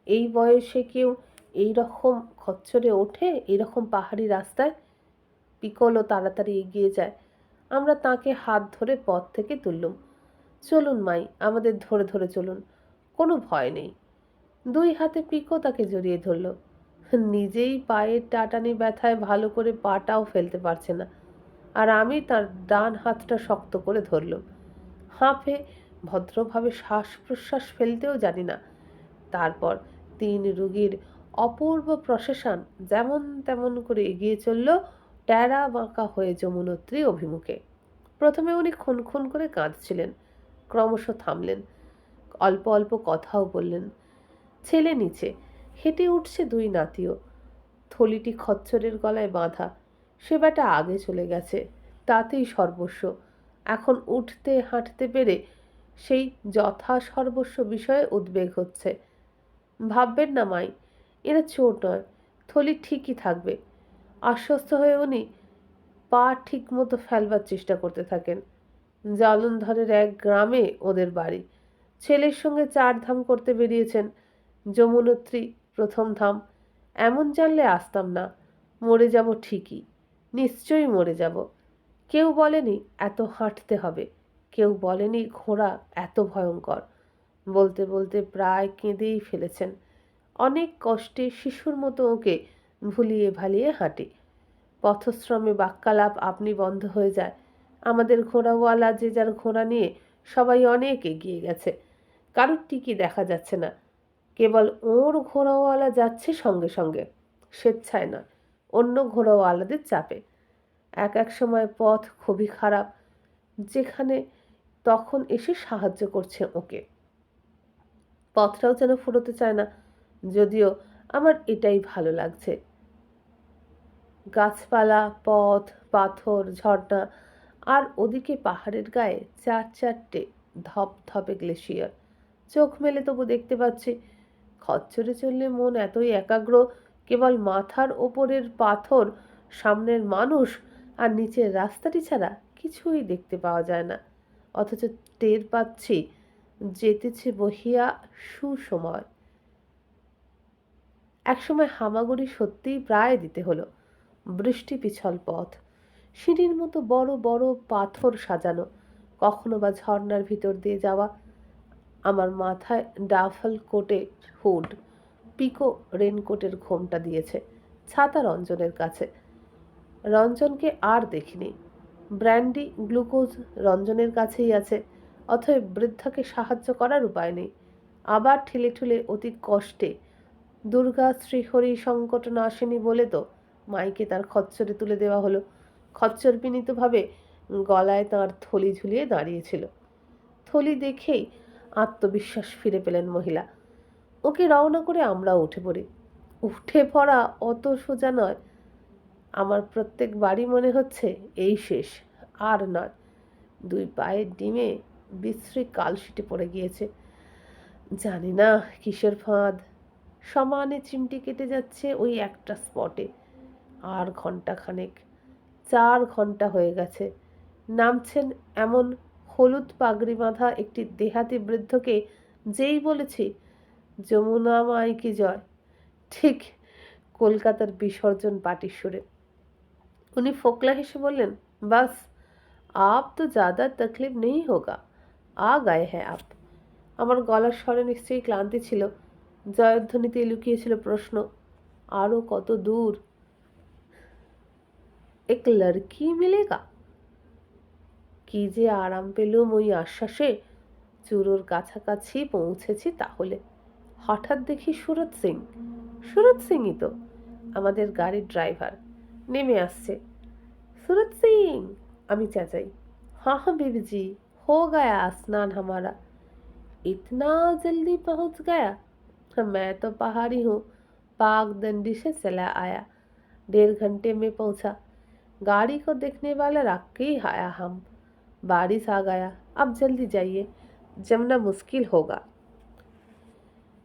এই বয়সে কেউ এই রকম খচ্চরে ওঠে এই রকম পাহাড়ি রাস্তায়? পিকলো তাড়াতাড়ি এগিয়ে যায়। আমরা তাকে হাত ধরে পথ থেকে তুললুম। চলুন মাই, আমাদের ধরে ধরে চলুন, কোনো ভয় নেই। 2 হাতে পিকো তাকে জড়িয়ে ধরল। নিজেই পায়ের টাটানি ব্যথায় ভালো করে পাটাও ফেলতে পারছে না, আর আমি তার ডান হাতটা শক্ত করে ধরলুম। হাঁফে ভদ্রভাবে শ্বাস প্রশ্বাস ফেলতেও জানি না। তারপর 3 রুগীর অপূর্ব প্রসেশন যেমন তেমন করে এগিয়ে চলল ট্যাড়া বাঁকা হয়ে যমুনত্রী অভিমুখে। প্রথমে উনি খুন খুন করে কাঁদছিলেন, ক্রমশ থামলেন, অল্প অল্প কথাও বললেন। ছেলে নিচে, হেঁটে উঠছে 2 নাতিও। থলিটি খচ্চরের গলায় বাঁধা। সে বেটা আগে চলে গেছে, তাতেই সর্বস্ব। এখন উঠতে হাঁটতে পেরে সেই যথা সর্বস্ব বিষয়ে উদ্বেগ হচ্ছে। ভাববেন না মাই, এরা চোর নয়, থলি ঠিকই থাকবে। আশ্বস্ত হয়ে উনি পা ঠিক মতো ফেলবার চেষ্টা করতে থাকেন। জলন্ধরের এক গ্রামে ওদের বাড়ি। ছেলের সঙ্গে 4 ধাম করতে বেরিয়েছেন। যমুনত্রী প্রথম ধাম। এমন জানলে আসতাম না। মরে যাব ঠিকই, নিশ্চয়ই মরে যাব। কেউ বলেনি এত হাঁটতে হবে, কেউ বলেনি ঘোড়া এত ভয়ঙ্কর। বলতে বলতে প্রায় কেঁদেই ফেলেছেন। অনেক কষ্টে শিশুর মতো ওকে ভুলিয়ে ভালিয়ে হাঁটি। পথশ্রমে বাক্যালাপ আপনি বন্ধ হয়ে যায়। আমাদের ঘোড়াওয়ালা যে যার ঘোড়া নিয়ে সবাই অনেক এগিয়ে গেছে। কারোর টিকি দেখা যাচ্ছে না। কেবল ওর ঘোড়াওয়ালা যাচ্ছে সঙ্গে সঙ্গে, স্বেচ্ছায় নয়, অন্য ঘোড়াওয়ালাদের চাপে। এক এক সময় পথ খুবই খারাপ, যেখানে তখন এসে সাহায্য করছে ওকে। পথটাও যেন ফুরোতে চায় না, যদিও আমার এটাই ভালো লাগছে। গাছপালা, পথ, পাথর, ঝর্ণা, আর ওদিকে পাহাড়ের গায়ে 4-4টে ধপধপে গ্লেশিয়ার। চোখ মেলে তবু দেখতে পাচ্ছি। খচ্চরে চললে মন এতই একাগ্র, কেবল মাথার ওপরের পাথর, সামনের মানুষ আর নিচের রাস্তাটি ছাড়া কিছুই দেখতে পাওয়া যায় না। অথচ টের পাচ্ছি যেতেছে বহিয়া সুসময়। একসময় হামাগুড়ি সত্যিই প্রায় দিতে হলো। বৃষ্টি পিছল পথ, সিঁড়ির মতো বড় বড় পাথর সাজানো, কখনো বা ঝর্ণার ভিতর দিয়ে যাওয়া। আমার মাথায় ডাফল কোটের হুড, পিকো রেনকোটের ঘোমটা দিয়েছে। ছাতা রঞ্জনের কাছে। রঞ্জনকে আর দেখিনি। ব্র্যান্ডি গ্লুকোজ রঞ্জনের কাছেই আছে। অতএব বৃদ্ধাকে সাহায্য করার উপায় নেই। আবার ঠেলে ঠুলে অতি কষ্টে, দুর্গা শ্রীহরি সংকট নাশেনি বলে তো মাইকে তার খচ্চরে তুলে দেওয়া হলো। খচ্চর বিনীতভাবে গলায় তাঁর থলি ঝুলিয়ে দাঁড়িয়েছিল। থলি দেখেই আত্মবিশ্বাস ফিরে পেলেন মহিলা। ওকে রওনা করে আমরাও উঠে পড়ি। উঠে পড়া অত সোজা নয়। আমার প্রত্যেক বাড়ি মনে হচ্ছে এই শেষ, আর নয়। দুই পায়ের ডিমে বিশ্রী কালশিটে পড়ে গিয়েছে। জানি না কিসের ফাঁদ। সমানে চিমটি কেটে যাচ্ছে ওই একটা স্পটে। আর ঘন্টাখানেক, 4 ঘন্টা হয়ে গেছে। নামছেন এমন হলুদ পাগড়ি বাঁধা একটি দেহাতি বৃদ্ধকে যেই বলেছি যমুনা মাই কি জয়, ঠিক কলকাতার বিসর্জন পার্টির সুরে। উনি ফোকলা হেসে বললেন, বাস আপ তো ज़्यादा तकलीफ नहीं होगा, आ गए हैं आप। আমার গলার স্বরে নিশ্চয়ই ক্লান্তি ছিল। জয়ধ্বনিতে লুকিয়েছিল প্রশ্ন, আরও কত দূর? এক লড়কি মিলেগা? কি যে আরাম পেলুম ওই আশ্বাসে। চুরোর কাছাকাছি পৌঁছেছি তাহলে। হঠাৎ দেখি সুরত সিং। সুরত সিংই তো, আমাদের গাড়ির ড্রাইভার, নেমে আসছে। सूरज सिंह, আমি চেঁচাই। हाँ हाँ बीबी जी, हो गया स्नान हमारा। इतना जल्दी पहुंच गया? मैं तो पहाड़ी हूँ, पागदंडी से चला आया, 1.5 घंटे में पहुंचा। गाड़ी को देखने वाला रख के ही आया हम। बारिश आ गया, अब जल्दी जाइए, जमना मुश्किल होगा।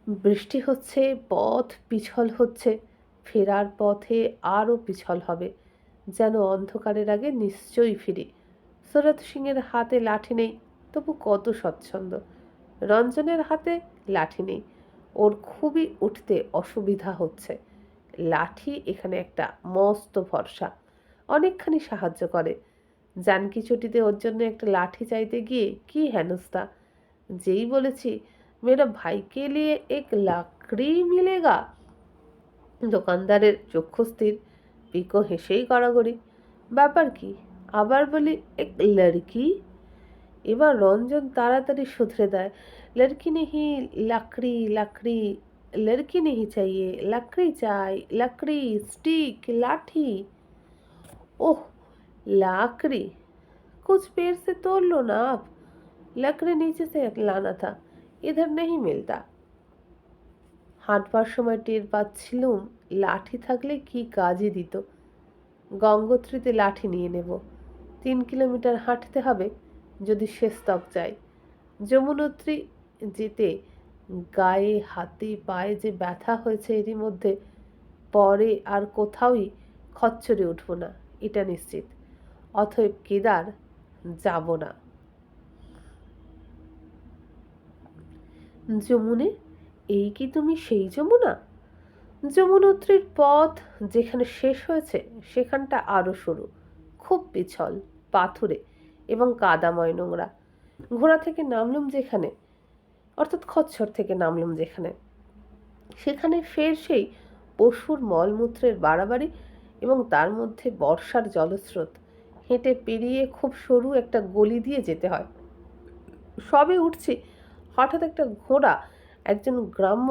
বৃষ্টি হচ্ছে, পথ পিছল হচ্ছে, ফেরার পথে আরও পিছল হবে। যেন অন্ধকারের আগে নিশ্চয়ই ফিরি। সুরত সিংয়ের হাতে লাঠি নেই, তবু কত স্বচ্ছন্দ। রঞ্জনের হাতে লাঠি নেই, ওর খুবই উঠতে অসুবিধা হচ্ছে। লাঠি এখানে একটা মস্ত ভরসা, অনেকখানি সাহায্য করে। জানকি চটিতে ওর জন্য একটা লাঠি চাইতে গিয়ে কি হেনস্থা। যেই বলেছি মেরা ভাইকে লিয়ে এক লাকড়ি মিলেগা, দোকানদারের চক্ষু স্থির। পিকো হেসেই গড়াগড়ি। ব্যাপার কি? আবার বলি এক লড়কি। এবার রঞ্জন তাড়াতাড়ি শুধরে দেয়, লড়কি নেহি, লাকড়ি লাকড়ি, লড়কি নেহি চাইয়ে, লাকড়ি চাই, লাকড়ি, স্টিক, লাঠি। ओह लाकड़ी, कुछ पेड़ से तोड़ लो ना आप। लकड़ी नीचे से लाना था, इधर नहीं मिलता। হাঁটবার সময় টের পাচ্ছিলুম লাঠি থাকলে কি কাজে দিত। গঙ্গোত্রীতে লাঠি নিয়ে নেব। 3 কিলোমিটার হাঁটতে হবে যদি শেষ তক যাই। যমুনোত্রী যেতে গায়ে হাতে পায়ে যে ব্যথা হয়েছে এরই মধ্যে, পরে আর কোথাওই খচ্চরে উঠব না, এটা নিশ্চিত। অতএব কেদার যাব না। যমুনে, এই কি তুমি সেই যমুনা? যমুনোত্রীর পথ যেখানে শেষ হয়েছে সেখানটা আরও সরু, খুব পিছল, পাথুরে এবং কাদাময় নোংরা। ঘোড়া থেকে নামলুম যেখানে, অর্থাৎ খচ্চর থেকে নামলুম যেখানে, সেখানে ফের সেই পশুর মলমূত্রের বাড়াবাড়ি এবং তার মধ্যে বর্ষার জলস্রোত। হেঁটে পেরিয়ে খুব সরু একটা গলি দিয়ে যেতে হয়। সবে উঠছি, হঠাৎ একটা ঘোড়া একজন গ্রাম্য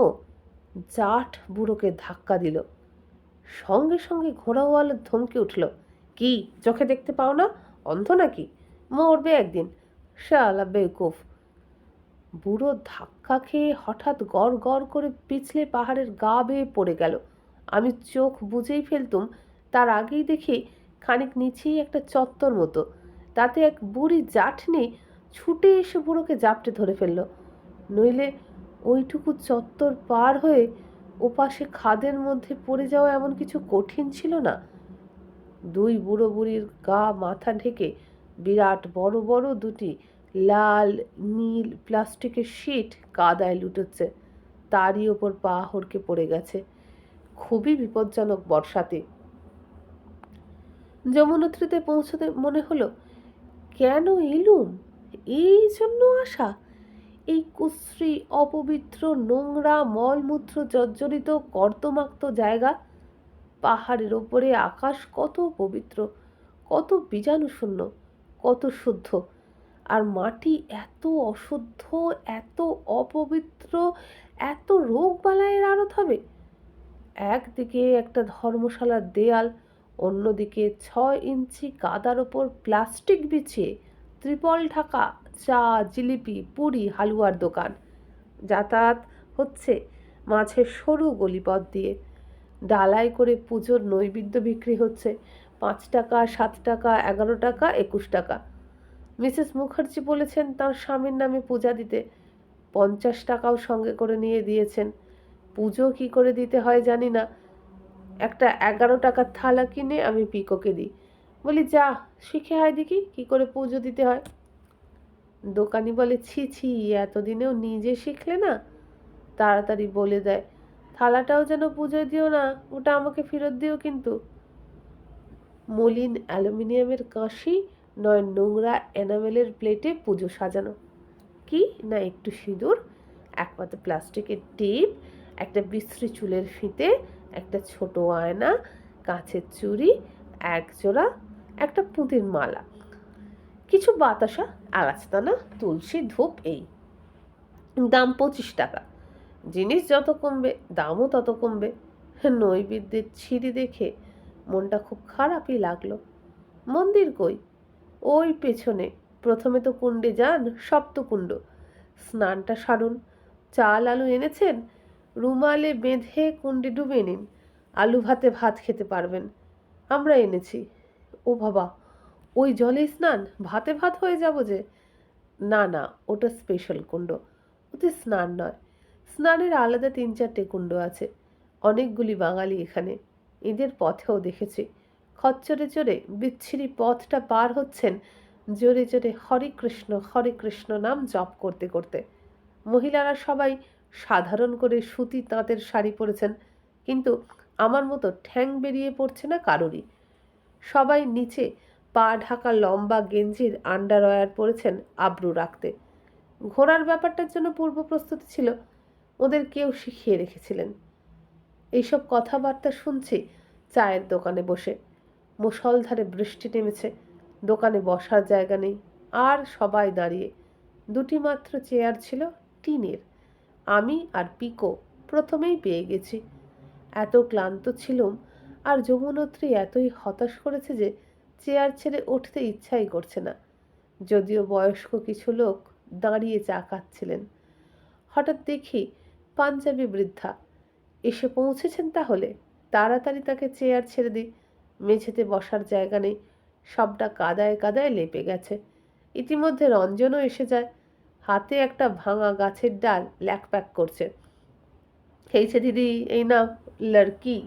জাট বুড়োকে ধাক্কা দিল। সঙ্গে সঙ্গে ঘোড়াওয়ালা ধমকে উঠল, কি চোখে দেখতে পাও না? অন্ধ নাকি? মরবে একদিন, শালা বেকুফ। বুড়ো ধাক্কা খেয়ে হঠাৎ গড় গড় করে পিছলে পাহাড়ের গা বেয়ে পড়ে গেল। আমি চোখ বুজেই ফেলতুম, তার আগেই দেখি খানিক নিচেই একটা চত্বর মতো, তাতে এক বুড়ি জাটনি ছুটে এসে বুড়োকে জাপটে ধরে ফেলল। নইলে ওইটুকু চত্বর পার হয়ে ওপাশে খাদের মধ্যে পড়ে যাওয়া এমন কিছু কঠিন ছিল না। দুই বুড়ো বুড়ির গা মাথা ঢেকে বিরাট বড় বড় দুটি লাল নীল প্লাস্টিকের শীট কাদায় লুটোচ্ছে, তারই ওপর পা হড়কে পড়ে গেছে। খুবই বিপজ্জনক বর্ষাতে। যমুনোত্রীতে পৌঁছতে মনে হলো, কেন এলুম? এই জন্য আসা? এই কুশ্রী অপবিত্র নোংরা মলমূত্র জর্জরিত কর্দমাক্ত জায়গা? পাহাড়ের ওপরে আকাশ কত পবিত্র, কত বীজাণুশূন্য, কত শুদ্ধ, আর মাটি এত অশুদ্ধ, এত অপবিত্র, এত রোগবালাইয়ের আড়ত হবে। একদিকে একটা ধর্মশালার দেয়াল, অন্যদিকে 6 ইঞ্চি কাদার ওপর প্লাস্টিক বিছিয়ে ত্রিপল ঢাকা চা, জিলিপি, পুরি, হালুয়ার দোকান। যাতায়াত হচ্ছে মাঝের সরু গলিপথ দিয়ে। ডালায় করে পুজোর নৈবেদ্য বিক্রি হচ্ছে 5 টাকা, 7 টাকা, 11 টাকা, 21 টাকা। মিসেস মুখার্জি বলেছেন তার স্বামীর নামে পূজা দিতে, 50 টাকাও সঙ্গে করে নিয়ে দিয়েছেন। পুজো কি করে দিতে হয় জানি না। একটা 11 টাকার থালা কিনে আমি পিকোকে দিই, বলি যা শিখে আয় দেখি কি করে পুজো দিতে হয়। দোকানি বলে ছি ছি, এতদিনেও নিজে শিখলে না? তাড়াতাড়ি বলে দেয়, থালাটাও যেন পুজোয় দিও না, ওটা আমাকে ফেরত দিও কিন্তু। মলিন অ্যালুমিনিয়ামের কাঁসি নয় নোংরা এনামেলের প্লেটে পুজো সাজানো। কি না একটু সিঁদুর, এক পাতা প্লাস্টিকের টিপ, একটা বিশ্রী চুলের ফিতে, একটা ছোট আয়না, কাঁচের চুড়ি, একজোড়া, একটা পুঁতির মালা, কিছু বাতাসা, আলাচদানা, তুলসী, ধূপ, এই। দাম 25 টাকা। জিনিস যত কমবে দামও তত কমবে। নৈবেদ্যের ছিঁড়ি দেখে মনটা খুব খারাপই লাগলো। মন্দির কই? ওই পেছনে। প্রথমে তো কুণ্ডে যান, সপ্তকুণ্ড। স্নানটা সারুন। চাল আলু এনেছেন? রুমালে বেঁধে কুণ্ডে ডুবে নিন। আলু ভাতে ভাত খেতে পারবেন। আমরা এনেছি। ও বাবা, ওই জলে স্নান? ভাতে ভাত হয়ে যাব যে। না না, ওটা স্পেশাল কুণ্ড, ওতে স্নান নয়। স্নানের আলাদা 3-4টে কুণ্ড আছে। অনেকগুলি বাঙালি এখানে, ঈদের পথেও দেখেছি। খচ্চরে চড়ে বিচ্ছিরি পথটা পার হচ্ছেন জোরে জোরে হরে কৃষ্ণ নাম জপ করতে করতে। মহিলারা সবাই সাধারণ করে সুতি তাঁতের শাড়ি পরেছেন, কিন্তু আমার মতো ঠ্যাং বেরিয়ে পড়ছে না কারোরই। সবাই নিচে পা ঢাকা লম্বা গেঞ্জির আন্ডারওয়্যার পরেছেন আবরু রাখতে। ঘোরার ব্যাপারটার জন্য পূর্ব প্রস্তুতি ছিল, ওদের কেউ শিখিয়ে রেখেছিলেন। এইসব কথাবার্তা শুনছি চায়ের দোকানে বসে। মুষলধারে বৃষ্টি নেমেছে, দোকানে বসার জায়গা নেই, আর সবাই দাঁড়িয়ে। 2টি মাত্র চেয়ার ছিল, টিনের। আমি আর পিকো প্রথমেই পেয়ে গেছি। এত ক্লান্ত ছিলুম, আর যমুনত্রী এতই হতাশ করেছে যে চেয়ার ছেড়ে উঠতে ইচ্ছাই করছে না। যদিও বয়স্ক কিছু লোক দাঁড়িয়ে চা খাচ্ছিলেন। হঠাৎ দেখি পাঞ্জাবি বৃদ্ধা এসে পৌঁছেছেন। তাহলে তাড়াতাড়ি তাকে চেয়ার ছেড়ে দিই। মেঝেতে বসার জায়গা নেই, সবটা কাদায় কাদায় লেপে গেছে। ইতিমধ্যে রঞ্জনও এসে যায়, হাতে একটা ভাঙা গাছের ডাল ল্যাকপ্যাক করছে। খেয়েছে দিদি, এই না লড়কি।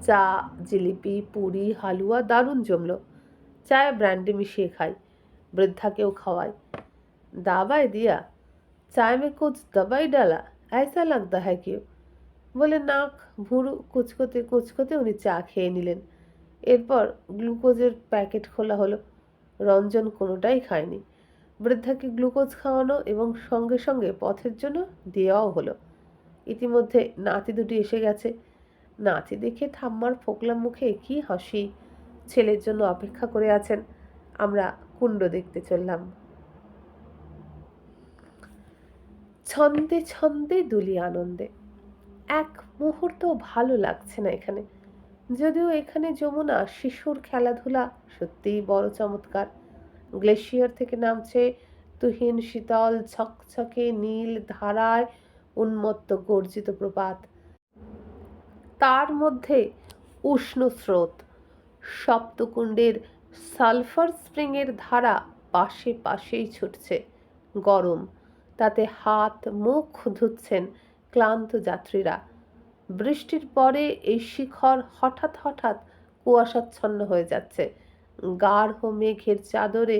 চা, জিলিপি, পুরি, হালুয়া দারুণ জমলো। চায়ে ব্র্যান্ডি মিশিয়ে খাই, বৃদ্ধাকেও খাওয়াই। দাবায় দিয়া চাय में कुछ दवाई डाला, ऐसा लगता है क्यों? বলে নাক ভুরু কুচকোতে কুচকোতে উনি চা খেয়ে নিলেন। এরপর গ্লুকোজের প্যাকেট খোলা হলো। রঞ্জন কোনোটাই খায়নি। বৃদ্ধাকে গ্লুকোজ খাওয়ানো এবং সঙ্গে সঙ্গে পথের জন্য দেওয়াও হলো। ইতিমধ্যে নাতি দুটি এসে গেছে। নাতি দেখে ঠাম্মার ফোকলা মুখে কি হাসি। ছেলের জন্য অপেক্ষা করে আছেন। আমরা কুণ্ড দেখতে চললাম। ছন্দে ছন্দে দুলি আনন্দে। এক মুহূর্ত ভালো লাগছে না এখানে। যদিও এখানে যমুনা শিশুর খেলাধুলা সত্যিই বড় চমৎকার। গ্লেশিয়ার থেকে নামছে তুহিন শীতল ঝকঝকে নীল ধারায় উন্মত্ত গর্জিত প্রপাত। তার মধ্যে উষ্ণ স্রোত, সপ্তকুণ্ডের সালফার স্প্রিংয়ের ধারা পাশে পাশেই ছুটছে। গরম, তাতে হাত মুখ ধুচ্ছেন ক্লান্ত যাত্রীরা। বৃষ্টির পরে এই শিখর হঠাৎ হঠাৎ কুয়াশাচ্ছন্ন হয়ে যাচ্ছে। গাঢ় মেঘের চাদরে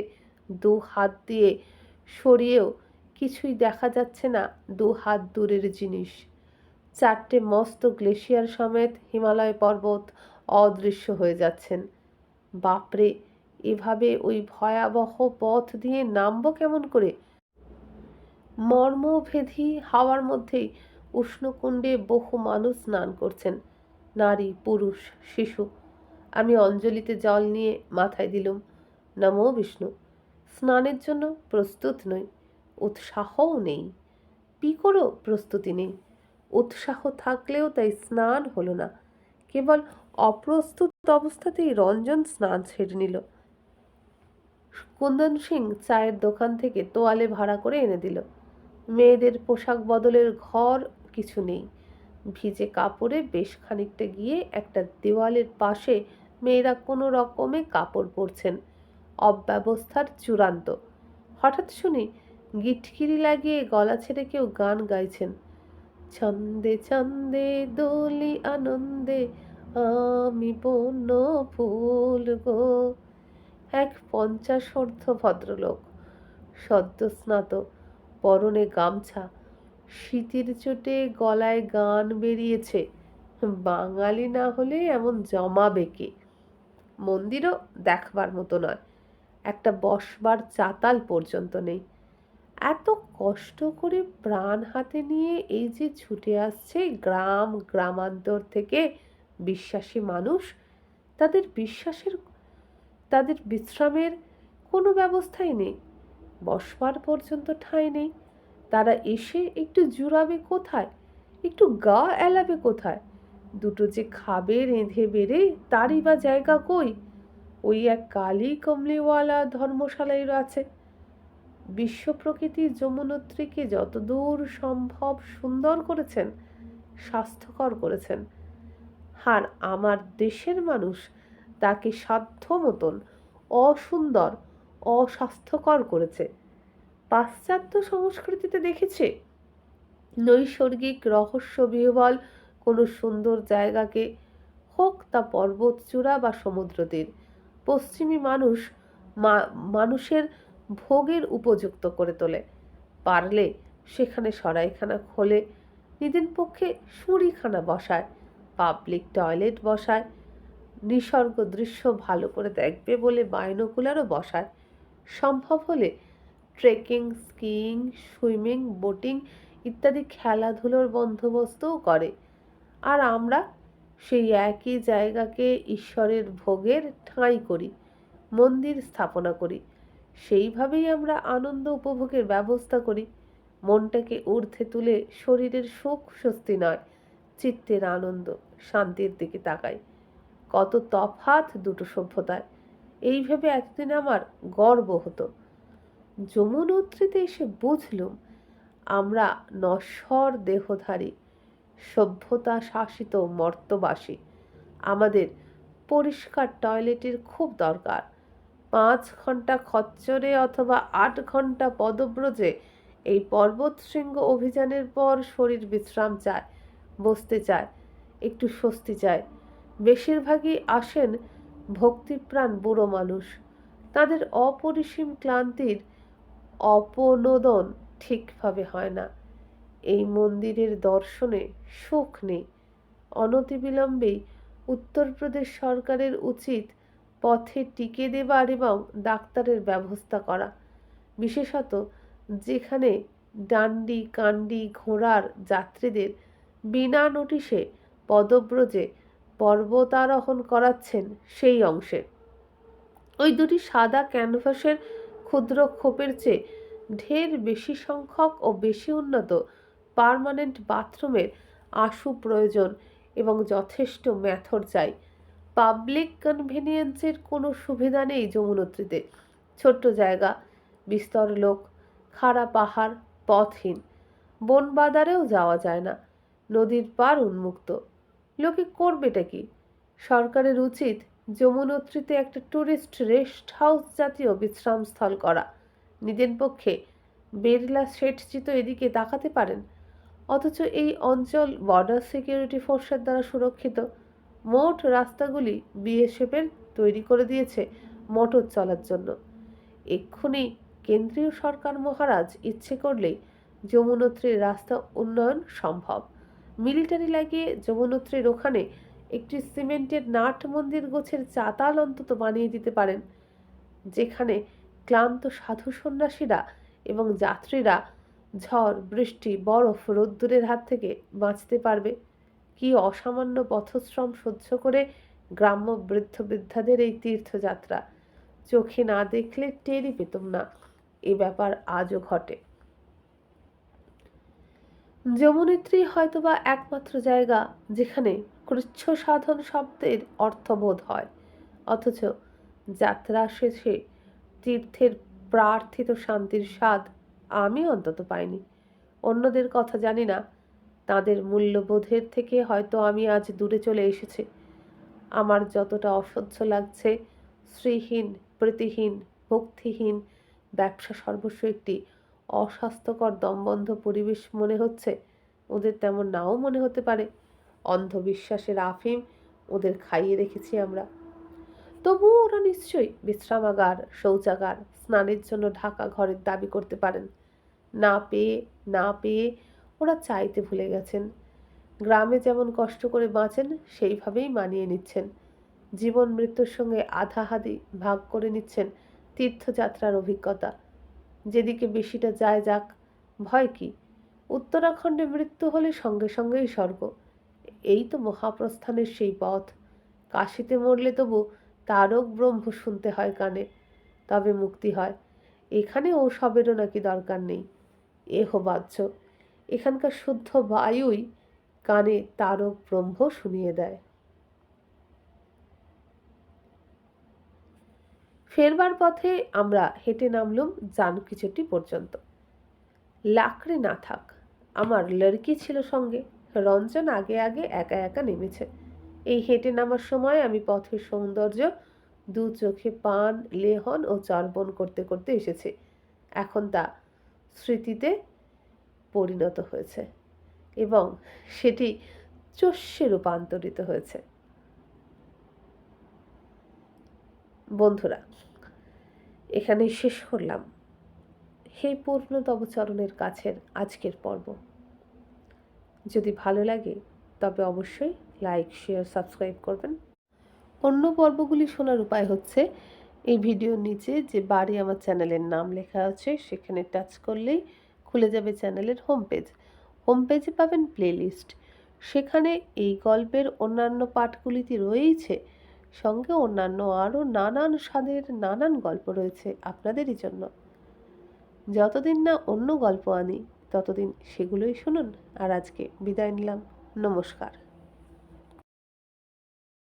2 হাত দিয়ে সরিয়েও কিছুই দেখা যাচ্ছে না 2 হাত দূরের জিনিস। 4টে মস্ত গ্লেশিয়ার সমেত হিমালয় পর্বত অদৃশ্য হয়ে যাচ্ছেন। বাপরে, এভাবে ওই ভয়াবহ পথ দিয়ে নামবো কেমন করে? মর্মভেদী হাওয়ার মধ্যেই উষ্ণকুণ্ডে বহু মানুষ স্নান করছেন, নারী, পুরুষ, শিশু। আমি অঞ্জলিতে জল নিয়ে মাথায় দিলুম, নমো বিষ্ণু। স্নানের জন্য প্রস্তুত নই, উৎসাহও নেই, পিকরও প্রস্তুতি নেই। উৎসাহ থাকলেও তাই স্নান হলো না। কেবল অপ্রস্তুত অবস্থাতেই রঞ্জন স্নান সেরে নিল। কুন্দন সিং চায়ের দোকান থেকে তোয়ালে ভাড়া করে এনে দিল। মেয়েদের পোশাক বদলের ঘর কিছু নেই। ভিজে কাপড়ে বেশ খানিকটা গিয়ে একটা দেওয়ালের পাশে মেয়েরা কোনো রকমে কাপড় পরছেন, অব্যবস্থার চূড়ান্ত। হঠাৎ শুনি গিটকিরি লাগিয়ে গলা ছেড়ে কেউ গান গাইছেন, ছন্দে ছন্দে দোলি আনন্দে আমি বন্য ফুল গো। এক 50 ভদ্রলোক, সদ্য স্নাত, পরনে গামছা, শীতের চোটে গলায় গান বেরিয়েছে। বাঙালি না হলে এমন জমাবে কে? মন্দিরও দেখবার মতো নয়, একটা বসবার চাতাল পর্যন্ত নেই। এত কষ্ট করে প্রাণ হাতে নিয়ে এই যে ছুটে আসছে গ্রাম গ্রামান্তর থেকে বিশ্বাসী মানুষ, তাদের বিশ্বাসের, তাদের বিশ্রামের কোনো ব্যবস্থাই নেই, বসবার পর্যন্ত ঠাঁই নেই। তারা এসে একটু জুড়াবে কোথায়, একটু গা এলাবে কোথায়? দুটো যে খাবে রেঁধে বেড়ে, তারই বা জায়গা কই? ওই এক কালি কমলিওয়ালা ধর্মশালায় আছে। বিশ্ব প্রকৃতি যমুনোত্রীকে যতদূর সম্ভব সুন্দর করেছেন, স্বাস্থ্যকর করেছেন, আর আমার দেশের মানুষ তাকে সাধ্য মতন অসুন্দর, অস্বাস্থ্যকর করেছে। পাশ্চাত্য সংস্কৃতিতে দেখেছে নৈসর্গিক রহস্যবিহ্বল কোনো সুন্দর জায়গাকে, হোক তা পর্বতচূড়া বা সমুদ্র তীর, পশ্চিমী মানুষ মানুষের ভোগের উপযুক্ত করে তোলে। পারলে সেখানে সরাইখানা খোলে, নিদেন পক্ষে সুঁড়িখানা বসায়, পাবলিক টয়লেট বসায়, নিসর্গ দৃশ্য ভালো করে দেখবে বলে বাইনোকুলারও বসায়, সম্ভব হলে ট্রেকিং, স্কিইং, সুইমিং, বোটিং ইত্যাদি খেলাধুলোর বন্দোবস্তও করে। আর আমরা সেই একই জায়গাকে ঈশ্বরের ভোগের ঠাঁই করি, মন্দির স্থাপনা করি। সেইভাবেই আমরা আনন্দ উপভোগের ব্যবস্থা করি। মনটাকে ঊর্ধ্বে তুলে শরীরের সুখ স্বস্তি নয়, চিত্তের আনন্দ, শান্তির দিকে তাকাই। কত তফাৎ দুটো সভ্যতায়! এই ভেবে এতদিন আমার গর্ব হতো। যমুনোত্রীতে এসে বুঝলুম আমরা নশ্বর দেহধারী, সভ্যতা শাসিত মর্তবাসী। আমাদের পরিষ্কার টয়লেটের খুব দরকার। 5 ঘন্টা খচ্চরে অথবা 8 ঘন্টা পদব্রজে এই পর্বত শৃঙ্গ অভিযানের পর শরীর বিশ্রাম চায়, বসতে চায়, একটু স্বস্তি চায়। বেশিরভাগই আসেন ভক্তিপ্রাণ বুড়ো মানুষ। তাদের অপরিসীম ক্লান্তির অপনোদন ঠিকভাবে হয় না। এই মন্দিরের দর্শনে সুখ নেই। অনতিবিলম্বেই উত্তরপ্রদেশ সরকারের উচিত পথে টিকে দেবার এবং ডাক্তারের ব্যবস্থা করা, বিশেষত যেখানে ডান্ডি কান্ডি ঘোড়ার যাত্রীদের বিনা নোটিশে পদব্রজে পর্বতারোহণ করাচ্ছেন সেই অংশে। ওই দুটি সাদা ক্যানভাসের ক্ষুদ্র খোপের চেয়ে ঢের বেশি সংখ্যক ও বেশি উন্নত পার্মানেন্ট বাথরুমের আশু প্রয়োজন এবং যথেষ্ট মেথড চাই। পাবলিক কনভেনিয়েন্সের কোনো সুবিধা নেই যমুনোত্রীতে। ছোট্ট জায়গা, বিস্তর লোক, খাড়া পাহাড়, পথহীন, বন বাদারেও যাওয়া যায় না, নদীর পার উন্মুক্ত। লোকে করবেটা কি? সরকারের উচিত যমুনোত্রীতে একটা ট্যুরিস্ট রেস্ট হাউস জাতীয় বিশ্রামস্থল করা। নিদেন পক্ষে বেরলা শেঠজি তো এদিকে তাকাতে পারেন। অথচ এই অঞ্চল বর্ডার সিকিউরিটি ফোর্সের দ্বারা সুরক্ষিত। মোট রাস্তাগুলি বিএসএফের তৈরি করে দিয়েছে মোটর চলার জন্য। এক্ষুনি কেন্দ্রীয় সরকার মহারাজ ইচ্ছে করলেই যমুনোত্রীর রাস্তা উন্নয়ন সম্ভব। মিলিটারি লাগিয়ে যমুনোত্রীর ওখানে একটি সিমেন্টের নাট মন্দির গোছের চাতাল অন্তত বানিয়ে দিতে পারেন। যেখানে ক্লান্ত সাধু সন্ন্যাসীরা এবং যাত্রীরা ঝড় বৃষ্টি বরফ রোদ্দুরের হাত থেকে বাঁচতে পারবে। কি অসামান্য পথশ্রম সহ্য করে গ্রাম্য বৃদ্ধ বৃদ্ধাদের এই তীর্থযাত্রা, চোখে না দেখলে টেরই পেতুম না এ ব্যাপার আজও ঘটে। যমুনেত্রী হয়তোবা একমাত্র জায়গা যেখানে কৃচ্ছ সাধন শব্দের অর্থবোধ হয়, অথচ যাত্রা শেষে তীর্থের প্রার্থিত শান্তির স্বাদ আমি অন্তত পাইনি। অন্যদের কথা জানি না, তাদের মূল্যবোধের থেকে হয়তো আমি আজ দূরে চলে এসেছি। আমার যতটা অসহ্য লাগছে, শ্রীহীন প্রীতিহীন ভক্তিহীন ব্যবসা সর্বস্ব একটি অস্বাস্থ্যকর দমবন্ধ পরিবেশ মনে হচ্ছে, ওদের তেমন নাও মনে হতে পারে। অন্ধবিশ্বাসের আফিম ওদের খাইয়ে রেখেছি আমরা। তবুও ওরা নিশ্চয়ই বিশ্রামাগার, শৌচাগার, স্নানের জন্য ঢাকা ঘরের দাবি করতে পারেন। না পেয়ে ওরা চাইতে ভুলে গেছেন। গ্রামে যেমন কষ্ট করে বাঁচেন সেইভাবেই মানিয়ে নিচ্ছেন। জীবন মৃত্যুর সঙ্গে আধাহাদি ভাগ করে নিচ্ছেন তীর্থযাত্রার অভিজ্ঞতা। যেদিকে বেশিটা যায় যাক, ভয় কি? উত্তরাখণ্ডে মৃত্যু হলে সঙ্গে সঙ্গেই স্বর্গ। এই তো মহাপ্রস্থানের সেই পথ। কাশিতে মরলে তবু তারক ব্রহ্ম শুনতে হয় কানে, তবে মুক্তি হয়। এখানে ও সবেরও নাকি দরকার নেই। এহ বাহ্য, এখানকার শুদ্ধ বায়ুই কানে তারক ব্রহ্ম শুনিয়ে দেয়। ফেরবার পথে আমরা হেঁটে নামলুম জানকীচটি পর্যন্ত। লাকড়ি না থাক, আমার লড়কি ছিল সঙ্গে। রঞ্জন আগে আগে একা একা নেমেছে। এই হেঁটে নামার সময় আমি পথের সৌন্দর্য দু চোখে পান লেহন ও চর্বণ করতে করতে এসেছি। এখন তা স্মৃতিতে পরিণত হয়েছে এবং সেটি চস্যে রূপান্তরিত হয়েছে। বন্ধুরা, এখানেই শেষ করলাম হে পূর্ণতম চরণের কাছের আজকের পর্ব। যদি ভালো লাগে তবে অবশ্যই লাইক শেয়ার সাবস্ক্রাইব করবেন। অন্য পর্বগুলি শোনার উপায় হচ্ছে এই ভিডিওর নিচে যে বারে আমার চ্যানেলের নাম লেখা আছে সেখানে টাচ করলেই খুলে যাবে চ্যানেলের হোম পেজে পাবেন প্লেলিস্ট। সেখানে এই গল্পের অন্যান্য পাঠগুলিতে রয়েছে, সঙ্গে অন্যান্য আরও নানান স্বাদের নানান গল্প রয়েছে আপনাদেরই জন্য। যতদিন না অন্য গল্প আনি ততদিন সেগুলোই শুনুন। আর আজকে বিদায় নিলাম। নমস্কার।